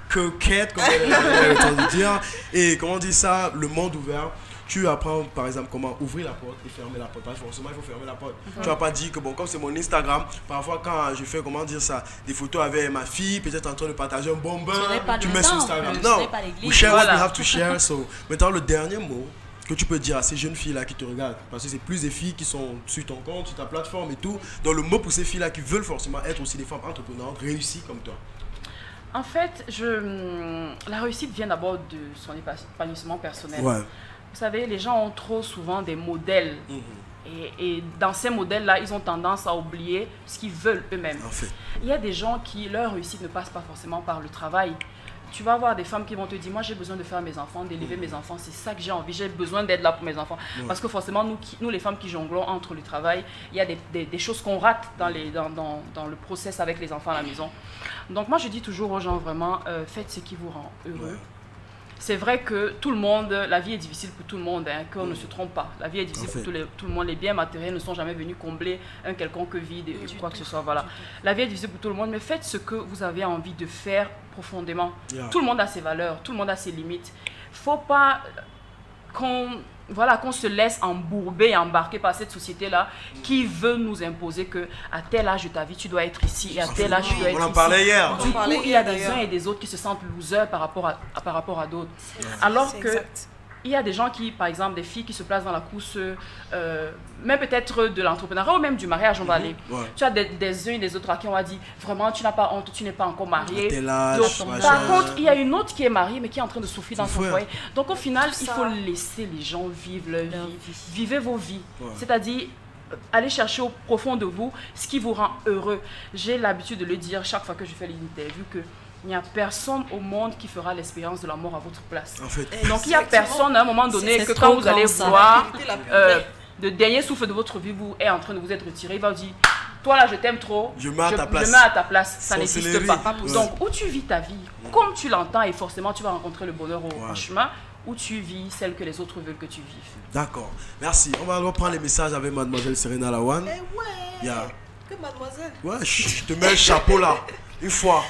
coquettes, comme elle a entendu dire, et comment on dit ça, le monde ouvert. Tu apprends par exemple comment ouvrir la porte et fermer la porte. Parce que forcément, il faut fermer la porte. Tu vas pas dire que bon, comme c'est mon Instagram, parfois quand je fais, comment dire ça, des photos avec ma fille, peut-être en train de partager un bon bain, Ce n'est pas tu le mets sur temps, Instagram. ce Non, n'est pas l'église. we share what Voilà. we have to share. So, maintenant, le dernier mot que tu peux dire à ces jeunes filles-là qui te regardent, parce que c'est plus des filles qui sont sur ton compte, sur ta plateforme et tout. Donc, le mot pour ces filles-là qui veulent forcément être aussi des femmes entreprenantes, réussies comme toi. En fait, la réussite vient d'abord de son épanouissement personnel. Ouais. Vous savez, les gens ont trop souvent des modèles. Et dans ces modèles-là, ils ont tendance à oublier ce qu'ils veulent eux-mêmes. En fait. Il y a des gens qui, leur réussite ne passe pas forcément par le travail. Tu vas avoir des femmes qui vont te dire, moi j'ai besoin de faire mes enfants, d'élever mes enfants, c'est ça que j'ai envie, j'ai besoin d'être là pour mes enfants. Parce que forcément, nous les femmes qui jonglons entre le travail, il y a des choses qu'on rate dans le process avec les enfants à la maison. Donc moi je dis toujours aux gens vraiment, faites ce qui vous rend heureux. Ouais. C'est vrai que tout le monde, la vie est difficile pour tout le monde, hein, qu'on ne se trompe pas. La vie est difficile En fait. pour tout le monde. Les biens matériels ne sont jamais venus combler un quelconque vide, quoi que ce soit. Voilà. La vie est difficile pour tout le monde, mais faites ce que vous avez envie de faire profondément. Yeah. Tout le monde a ses valeurs, tout le monde a ses limites. Faut pas qu'on voilà, qu'on se laisse embourber et embarquer par cette société-là qui veut nous imposer que à tel âge de ta vie, tu dois être ici et à tel âge, tu dois être ici. On en parlait hier. Du coup, il y a des uns et des autres qui se sentent losers par rapport à d'autres. Alors que il y a des gens qui, par exemple, des filles qui se placent dans la course, même peut-être de l'entrepreneuriat ou même du mariage, on va aller. Tu as des uns et des autres à qui on va dire, vraiment, tu n'as pas honte, tu n'es pas encore marié. Par contre, il y a une autre qui est mariée, mais qui est en train de souffrir dans son foyer. Donc, au final, il faut laisser les gens vivre leur vie. Vivez vos vies. C'est-à-dire, allez chercher au profond de vous ce qui vous rend heureux. J'ai l'habitude de le dire chaque fois que je fais les interviews que il n'y a personne au monde qui fera l'expérience de la mort à votre place. En fait. Donc il n'y a personne à un moment donné que quand vous allez voir le dernier souffle de votre vie vous est en train de vous être retiré, il va vous dire, toi là je t'aime trop, je mets à ta place, ça n'existe pas. Donc où tu vis ta vie, comme tu l'entends et forcément tu vas rencontrer le bonheur au chemin, où tu vis celle que les autres veulent que tu vives. D'accord, merci. On va reprendre les messages avec mademoiselle Serena Lawan. Que mademoiselle. Ouais, je te mets le chapeau là, une fois.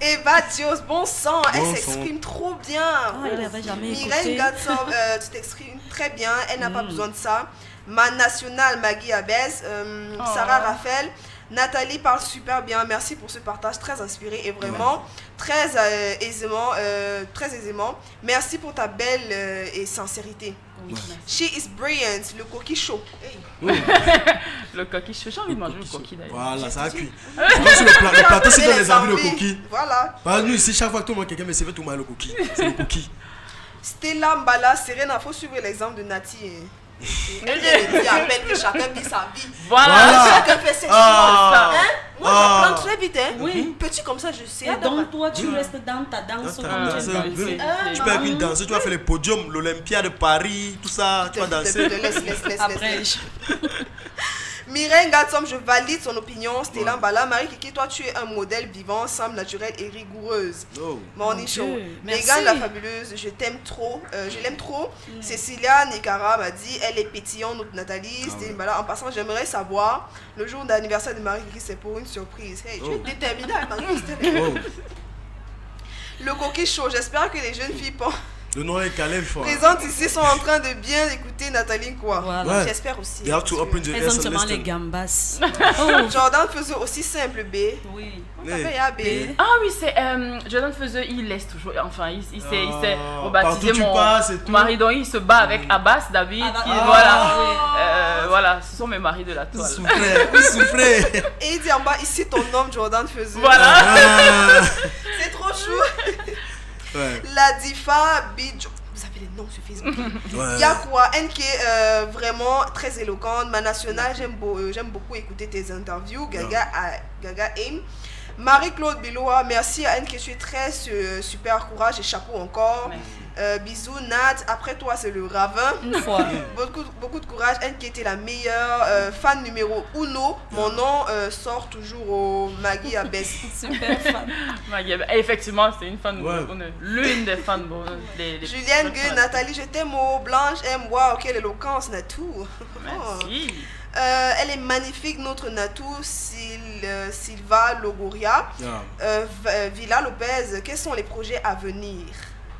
Eva Dios, bon sang, elle s'exprime trop bien. Elle n'avait jamais écouté. Mireille Gatsom, tu t'exprimes très bien, elle n'a pas besoin de ça. Ma nationale, Maggie Abès, Sarah Raphaël, Nathalie parle super bien, merci pour ce partage très inspiré et vraiment très aisément. Merci pour ta belle et sincérité. She is brilliant, le coquille chaud. Le coquille chaud, j'ai envie de manger le coquille d'ailleurs. Voilà, ça a cuit. C'est comme si le plateau, c'est dans les amis, le coquille. Voilà. Bah, nous ici, chaque fois que tout le monde quelqu'un me servait tout le monde le coquille. C'est le coquille. Stella Mbala, Serena, il faut suivre l'exemple de Nati. Elle dit à peine que chacun vit sa vie. Voilà. Chacun fait ses choix. Moi, je plante très vite. Oui. Petit comme ça, je sais. Et donc, toi, tu restes dans ta danse. Tu peux avec une danseuse, tu vas faire les podiums, l'Olympia de Paris, tout ça, tu vas danser. Laisse. Mireille Gatsom, je valide son opinion. Stella Mbala, Marie Kiki, toi tu es un modèle vivant, simple, naturelle et rigoureuse. Morning Show. Megan la fabuleuse, je t'aime trop, je l'aime trop. Cécilia Nicara m'a dit, elle est pétillante, notre Nathalie. Stella Mbala, en passant, j'aimerais savoir, le jour d'anniversaire de Marie Kiki, c'est pour une surprise. Hey, tu es déterminée à Marie Kiki. Le coquille chaud, j'espère que les jeunes filles pensent. Le nom est calé fort. Présentes ici sont en train de bien écouter Nathalie quoi. Voilà. J'espère aussi. Elles ont seulement les gambas. Jordan faisait aussi simple B. Oui. B. Ah oui, c'est Jordan faisait, il laisse toujours. Enfin, il s'est rebaptisé mon mari, donc il se bat avec Abbas, David. Voilà, ce sont mes maris de la toile. Soufflez. Et il dit en bas, ici ton nom Jordan faisait. Voilà. C'est trop chou. La Difa Bidjo. Vous avez les noms sur Facebook. Yakwa NK, vraiment très éloquente. Ma nationale, j'aime beaucoup écouter tes interviews. Gaga Aim. Marie-Claude Biloua, merci à NK, tu es très super, courage et chapeau encore. Bisous Nat, après toi c'est le ravin. Une fois. Beaucoup de courage. NK était la meilleure fan numéro 1. Mon nom sort toujours au Maggie Abès. Super fan. Maggie Abès. Effectivement, c'est une fan. L'une des fans. Julienne Gueux, Nathalie, je t'aime. Blanche M. Waouh, quelle éloquence, Natou. Merci. Elle est magnifique, notre Natou. Silva Logoria. Villa Lopez, quels sont les projets à venir?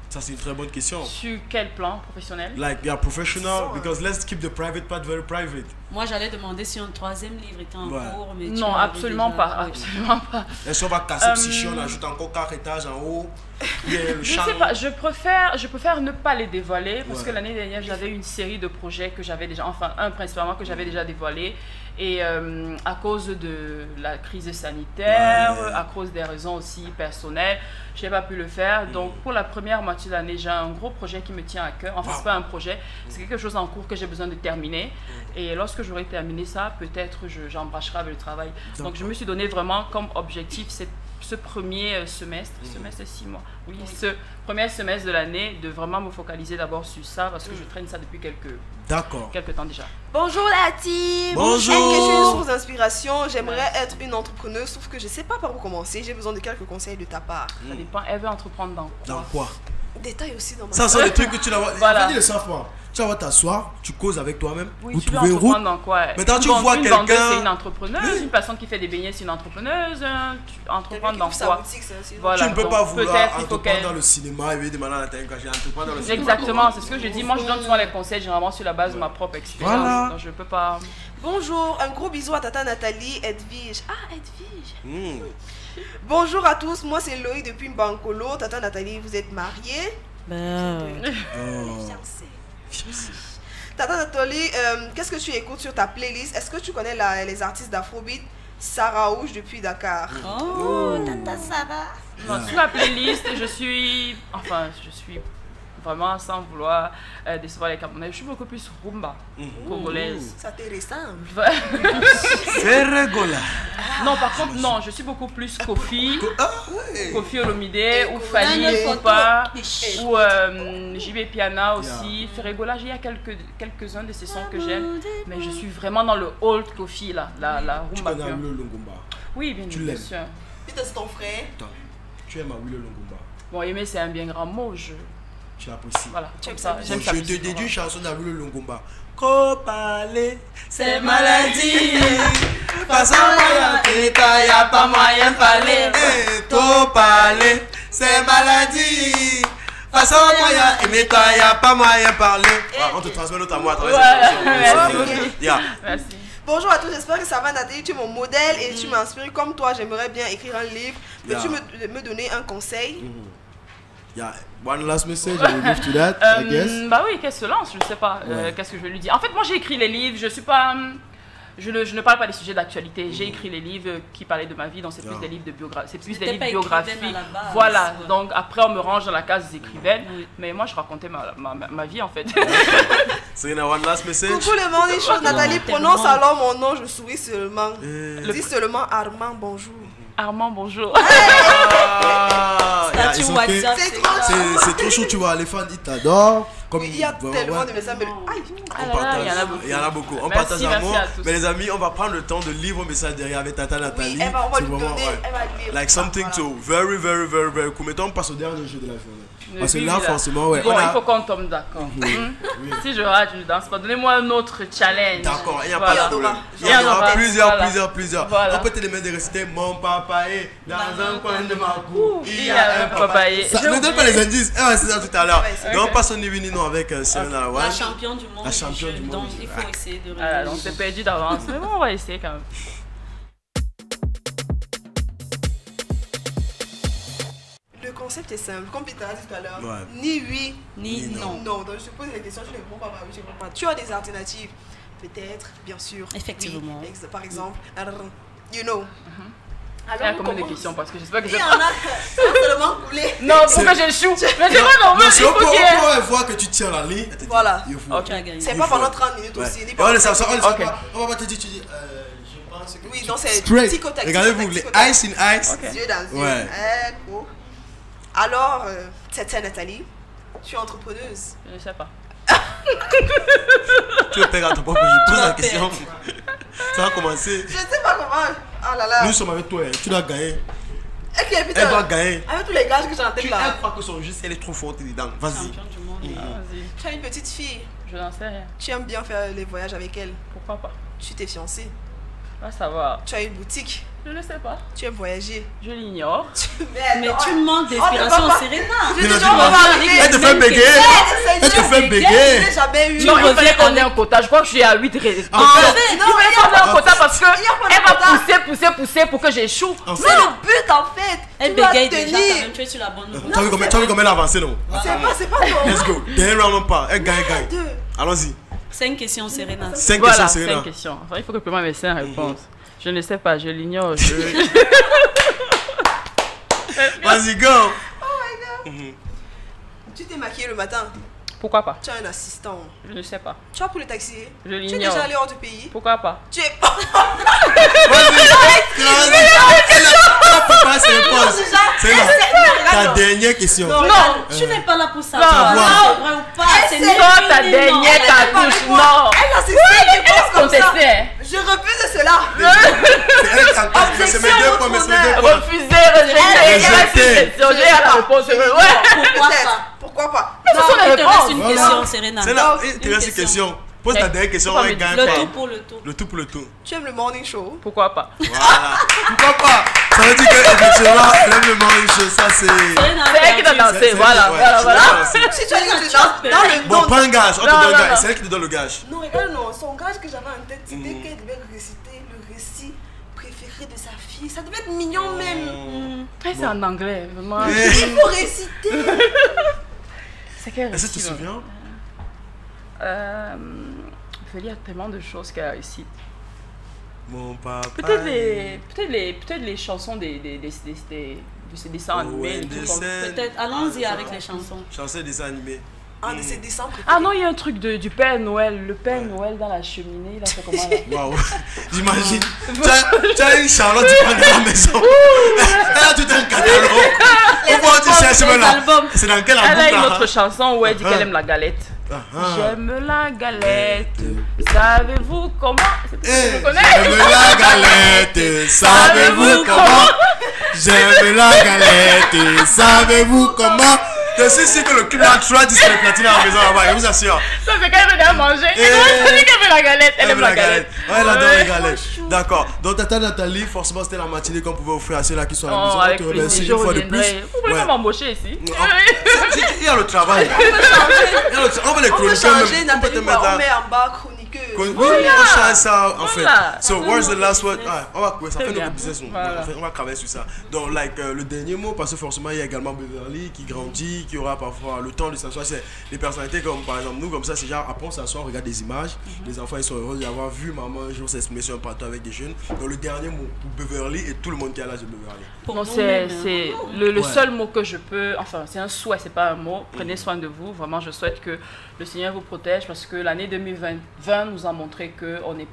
Ça, c'est une très bonne question. Sur quel plan professionnel? Like, yeah, professional, because let's keep the private part very private. Moi, j'allais demander si un troisième livre était en cours, mais non, absolument pas, absolument pas. Est-ce qu'on va casser psyché, on ajoute encore 4 étages en haut? Je sais pas, je préfère ne pas les dévoiler, parce que l'année dernière, j'avais une série de projets que j'avais déjà, enfin, un principalement que j'avais déjà dévoilé. Et à cause de la crise sanitaire, à cause des raisons aussi personnelles, je n'ai pas pu le faire. Donc pour la première moitié de l'année, j'ai un gros projet qui me tient à cœur. Enfin, ce n'est pas un projet, c'est quelque chose en cours que j'ai besoin de terminer. Et lorsque j'aurai terminé ça, peut-être j'embrasserai avec le travail. Donc je me suis donné vraiment comme objectif ce premier semestre, semestre 6 mois, ce premier semestre de l'année, de vraiment me focaliser d'abord sur ça, parce que je traîne ça depuis quelques temps déjà. Bonjour la team. Bonjour. Je suis une source d'inspiration, j'aimerais être une entrepreneuse, sauf que je ne sais pas par où commencer, j'ai besoin de quelques conseils de ta part. Ça dépend, elle veut entreprendre dans quoi? Détail aussi dans ma Ça sont des trucs que tu vas voir. Voilà. Ils ne le savent pas. Tu vas t'asseoir, tu causes avec toi-même, Oui, vous tu veux trouvez une route. entreprendre dans quoi? Maintenant, tu vois une quelqu'un- vendeuse, c'est une entrepreneuse. Une personne qui fait des beignets, c'est une entrepreneuse. Tu entreprendre dans sa quoi? boutique, ça aussi. Voilà. Tu ne peux donc pas peut-être vouloir il faut entreprendre qu'elle- dans le cinéma et lui demander à la télé quand j'ai entreprendre dans le cinéma. Exactement, c'est ce que je dis. Moi, je donne souvent les conseils généralement sur la base de ma propre expérience. Voilà. Donc, je peux pas. Bonjour, un gros bisou à Tata Nathalie, Edwige. Ah, Edwige. Hmm. Bonjour à tous, moi c'est Loïc depuis Mbankolo. Tata Nathalie, vous êtes mariée? Fiancée. Tata Nathalie, qu'est-ce que tu écoutes sur ta playlist? Est-ce que tu connais les artistes d'Afrobeat? Sarah Rouge depuis Dakar. Oh, Tata Sarah. Non, sur la playlist, je suis vraiment sans vouloir décevoir les Camerounais. Je suis beaucoup plus rumba congolaise. Ça te ressemble. C'est rigolo. Non, par contre, non, je suis beaucoup plus Kofi. Kofi Olomide ou Nana Fali Photo. Poupa ou JB Piana aussi. Ferregola, il y a quelques-uns de ces sons que j'aime, mais je suis vraiment dans le old Kofi là, la Tu rumba connais pure. Awilo Longomba. Oui, bien, Tu bien l'aimes. sûr. Putain, c'est ton frère. Attends, tu aimes Awilo Longomba. Bon, aimer c'est un bien grand mot, Tu l'apprécies. voilà, Tu comme aimes ça, sa j'aime Je sa te musique, dédie une vraiment. chanson d'Awilo Longomba. Copale, c'est maladie. Pas moyen, Il y a pas moyen de parler. Copale, c'est maladie. Façon moyen, aimez-toi, y a pas moyen de parler. On te transmet notamment à travers cette Merci chanson. beaucoup. Yeah. Merci. Bonjour à tous, j'espère que ça va Nathalie, tu es mon modèle et tu m'inspires comme toi, j'aimerais bien écrire un livre. Peux-tu me donner un conseil? Yeah. One last message, I will move to that, I guess. Bah oui, qu'elle se lance, je sais pas. Ouais. Qu'est-ce que je vais lui dire? En fait, moi j'ai écrit les livres, je suis pas. Je ne parle pas des sujets d'actualité. J'ai écrit les livres qui parlaient de ma vie, donc c'est plus des livres de biographie. C'est plus des T'étais livres pas biographiques. écrivaine à la base, Voilà, ouais. donc après on me range dans la case des écrivaines. Oui. Mais moi je racontais ma vie en fait. Serena, one last message. Coucou le monde des choses, Nathalie, tellement. prononce alors mon nom, je souris seulement. Eh. Dis seulement Armand, bonjour. Armand, bonjour. Ah, yeah, Statut it's okay. WhatsApp, C'est c'est trop grave. C'est trop chaud, tu vois, les fans ils t'adorent. Comme Il y a ouais, tellement ouais. de messages. Aïe. Ah On là là, partage. il y en a beaucoup. Il y en a beaucoup. On Merci, partage merci l'amour. à tous. Mais les amis, on va prendre le temps de lire vos messages derrière avec Tata Nathalie. Oui, on va C'est lui vraiment, donner, ouais. elle va lire. Like something Voilà. to very, very, very, very cool. Mettons, on passe au dernier jeu de la journée. Parce que Oui, là, oui, forcément, ouais. Bon, on a- il faut qu'on tombe d'accord. Si je rate, je ne danse pas. Donnez-moi un autre challenge. D'accord, il n'y a Voilà. pas de problème. Il Il y en aura Voilà. plusieurs. Voilà. On peut te les mettre de réciter. Mon papa est dans un coin de ma cour. Il y a un papaye. Ça, ne donne pas les indices. Ah, c'est ça tout à l'heure. Ouais, c'est Donc, ok. on passe au Nivinino avec Serena La One. championne du monde. La championne du du jeu, monde Donc du il jeu. faut essayer de Voilà, donc revenir. c'est perdu d'avance. Mais bon, on va essayer quand même. Le concept est simple, comme Peter a dit tout à l'heure. Ouais. Ni oui, Ni Ni non. non. Donc je te pose les questions, je ne réponds pas, oui, je réponds pas. Tu as des alternatives? Peut-être, bien sûr. Effectivement. Oui, par exemple, you know. Il y a combien de questions parce que j'espère que Il je y en a seulement coulé. Non, pour que j'échoue. Mais c'est pas normal, Non, il si on faut qu'il y ait. peut voir que tu tiens la ligne, elle te dit, Voilà. il faut. Ok. Tu as gagné. C'est Il pas faut. pendant 30 minutes Ouais. aussi. ni Et on pendant ne sait 5 pas, minutes. on va pas te dire, tu dis, je pense que. Oui, non, c'est Straight. tic-au-tac, Regardez-vous, les tic-au-tac. ice in ice. Ok. Yeux dans yeux. Ouais. Cool. Alors, Tata Nathalie, tu es entrepreneuse. Je ne sais pas. Tu veux perdre à ton propre jeu. Pose la vas question. Ça va commencer. Je ne sais pas comment. Ah là là. Nous sommes avec toi. Tu dois gagner. Et puis, putain, Elle doit gagner. avec tous les gars que j'ai en tête Elle là, croit que son jeu, elle est trop forte dedans. Vas-y. Championne du monde. Vas-y, tu as une petite fille. je n'en sais rien. Tu aimes bien faire les voyages avec elle. Pourquoi pas? Tu t'es fiancée. Va savoir. Tu as une boutique. Je ne sais pas. Tu aimes voyager. Je l'ignore. Mais tu manques d'inspiration, Serena. Je Mais te non, dis, on va arriver. Elle te fait bégayer. Elle te fait Je bégayer. n'ai jamais eu. Non, il reviens fallait qu'on avec- ait un quota. Je crois que je suis à 8 En fait, Non, il fallait qu'on ait un quota parce que Il y a pas de elle va quota. pousser pour que j'échoue. en C'est fait, le but en fait. Elle Tu dois bégaye déjà quand tenir. même. Tu es sur la bonne voie. tu as vu combien elle a avancé, non? C'est pas ton. Let's go. Dernier round, on part. Elle gagne, gagne. Deux. Allons-y. 5 questions, Serena. 5 Voilà, questions, c'est Serena. une question. Enfin, il faut que Puma me ait réponse. Je ne sais pas, je l'ignore. Je... Vas-y, go. Tu t'es maquillée le matin. Pourquoi pas? Tu as un assistant. Je ne sais pas. Tu as pour le taxi. Je Tu es l'ignore. déjà allé hors du pays. Pourquoi pas? Tu es. Vas-y. Elle a préparé ses réponses. C'est là. Ta dernière question. Non. Tu n'es pas là pour ça. Non. C'est vrai ou pas. C'est Non, ta nul, dernière non. cartouche, non. Elle a ses 5 réponses comme ça. Contester. Je refuse cela. C'est mes deux points, mais c'est mes deux points. Refuser, rejeter. Rejeter. J'ai la réponse. Ouais. Pourquoi Peut-être. pas? pourquoi pas? Mais ce sont les Il te reste réponses. une Voilà. question, Serena. C'est là, Une il te reste une question. Pose ta dernière question, on gagne Le pas. tout pour le tout. Le tout pour le tout. Tu aimes le morning show? Pourquoi pas? Voilà. Pourquoi pas? Ça veut dire qu'effectivement, elle aime le morning show, ça c'est. Serena, C'est elle qui t'a dansé, c'est- voilà, ouais, voilà, c'est voilà. ça, c'est- Si tu as dit que tu danses dans le Bon, pas un gage, on te Non, donne le non, gage. non. C'est elle qui te donne le gage. Non, regarde, non, son gage que j'avais en tête, c'était qu'elle devait réciter le récit préféré de sa fille. Ça devait être mignon même. C'est en anglais, vraiment. Eh. Il faut réciter. C'est quel Est-ce que tu te récit, là? souviens? Je veux lire tellement de choses qu'elle a réussi. Mon papa. Peut-être les chansons de ces dessins animés. et tout comme- Peut-être, allons-y avec les chansons. Chanson et dessin animé. Un de ses dessins préférés. Ah non, il y a un truc du Père Noël. Le Père Noël dans la cheminée, là, c'est comment là? Waouh, j'imagine. Tu as une Charlotte, tu prends de la maison. Elle a tout un catalogue. Pourquoi tu cherches même là? albums. C'est dans quel Elle a album une là? autre chanson où elle dit qu'elle aime la galette. Ah. J'aime la galette. Savez-vous comment? Eh, Je connais. J'aime la galette, savez-vous comment? J'aime la galette, savez-vous comment? Je suis sûr que le clip a 3 disques de platine à la maison là-bas, je vous assure. Ça, c'est quand elle veut manger. Eh. Elle dit qu'elle veut la galette. Elle aime la galette. Ouais, elle adore Ouais. les galettes. D'accord. Donc, Tata Nathalie, forcément, c'était la matinée qu'on pouvait offrir à ceux-là qui sont à la Oh, maison. On avec te plaisir, remercie je une fois de plus. reviendrai. Vous pouvez Ouais. pas m'embaucher ici. Il y a le travail. On va les On peut chroniqueurs changer, même. On peut te Nathalie, mettre on là. met en bas chroniqueuse. Oui, on change ça en fait. Voilà. So, where's the last word? Ah, on va, ça Très fait bien. notre business. Voilà. On va travailler sur ça. Donc, like, le dernier mot, parce que forcément, il y a également Beverly qui grandit, qui aura parfois le temps de s'asseoir. C'est des personnalités comme par exemple nous, comme ça, c'est genre après on s'assoit, on regarde des images. Les enfants ils sont heureux d'avoir vu maman un jour s'exprimer sur un plateau avec des jeunes. Donc, le dernier mot pour Beverly et tout le monde qui a l'âge de Beverly. Pour Non, nous-mêmes, c'est hein. le Ouais. seul mot que je peux, enfin c'est un souhait, c'est pas un mot. Prenez soin de vous, vraiment je souhaite que le Seigneur vous protège parce que l'année 2020 nous a montré qu'on n'est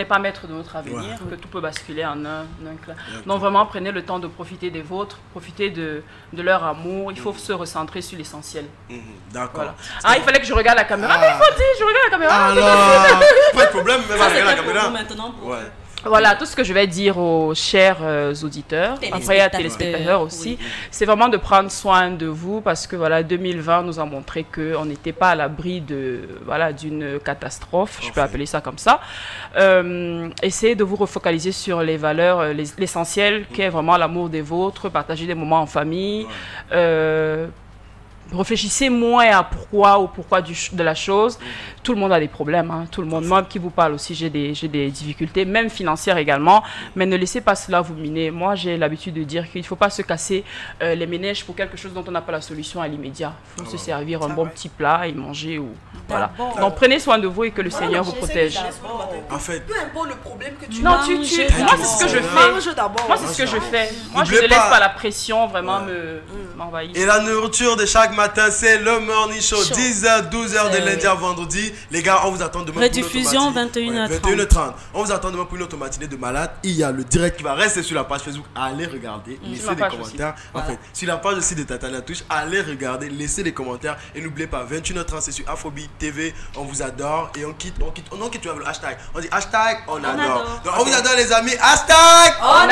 pas maître de notre avenir, Ouais. que tout peut basculer en un clin. Donc vraiment prenez le temps de profiter des vôtres, profiter de leur amour, il faut se recentrer sur l'essentiel. D'accord. Voilà. Ah, il fallait que je regarde la caméra, mais il faut dire, je regarde la caméra. Alors, pas de problème, même Ça, avec la c'était pour caméra. vous maintenant. Pour- Ouais. Voilà, tout ce que je vais dire aux chers auditeurs, après à téléspectateurs aussi, c'est vraiment de prendre soin de vous parce que voilà, 2020 nous a montré qu'on n'était pas à l'abri d'une catastrophe, je peux appeler ça comme ça. Essayez de vous refocaliser sur les valeurs, l'essentiel qui est vraiment l'amour des vôtres, partager des moments en famille. Réfléchissez moins à pourquoi de la chose. Tout le monde a des problèmes, hein. Tout le monde, moi qui vous parle aussi, j'ai des difficultés, même financières également, mais ne laissez pas cela vous miner. Moi, j'ai l'habitude de dire qu'il ne faut pas se casser les méninges pour quelque chose dont on n'a pas la solution à l'immédiat. Il faut se servir un bon petit plat et manger. Voilà. Donc prenez soin de vous et que le Seigneur vous protège. En fait, Peu importe le problème que tu Non, as. moi c'est ce que je fais. Mange d'abord. Moi, c'est ce que je fais. Moi, je ne N'oubliez laisse pas- pas la pression vraiment m'envahir. et la nourriture de chaque matin, c'est le morning show. 10h, 12h de lundi à vendredi. Les gars, on vous attend demain Rediffusion, pour une autre 21h30. 21h30. On vous attend demain pour une autre matinée de malade. Il y a le direct qui va rester sur la page Facebook. Allez regarder, laissez ma des page commentaires. En fait, sur la page aussi de Tatana Touche, allez regarder, laissez des commentaires. Et n'oubliez pas, 21h30, c'est sur Afrobeat TV. On vous adore et on quitte avec le hashtag. On dit hashtag, on adore. adore. Donc on vous adore les amis. Hashtag, On adore.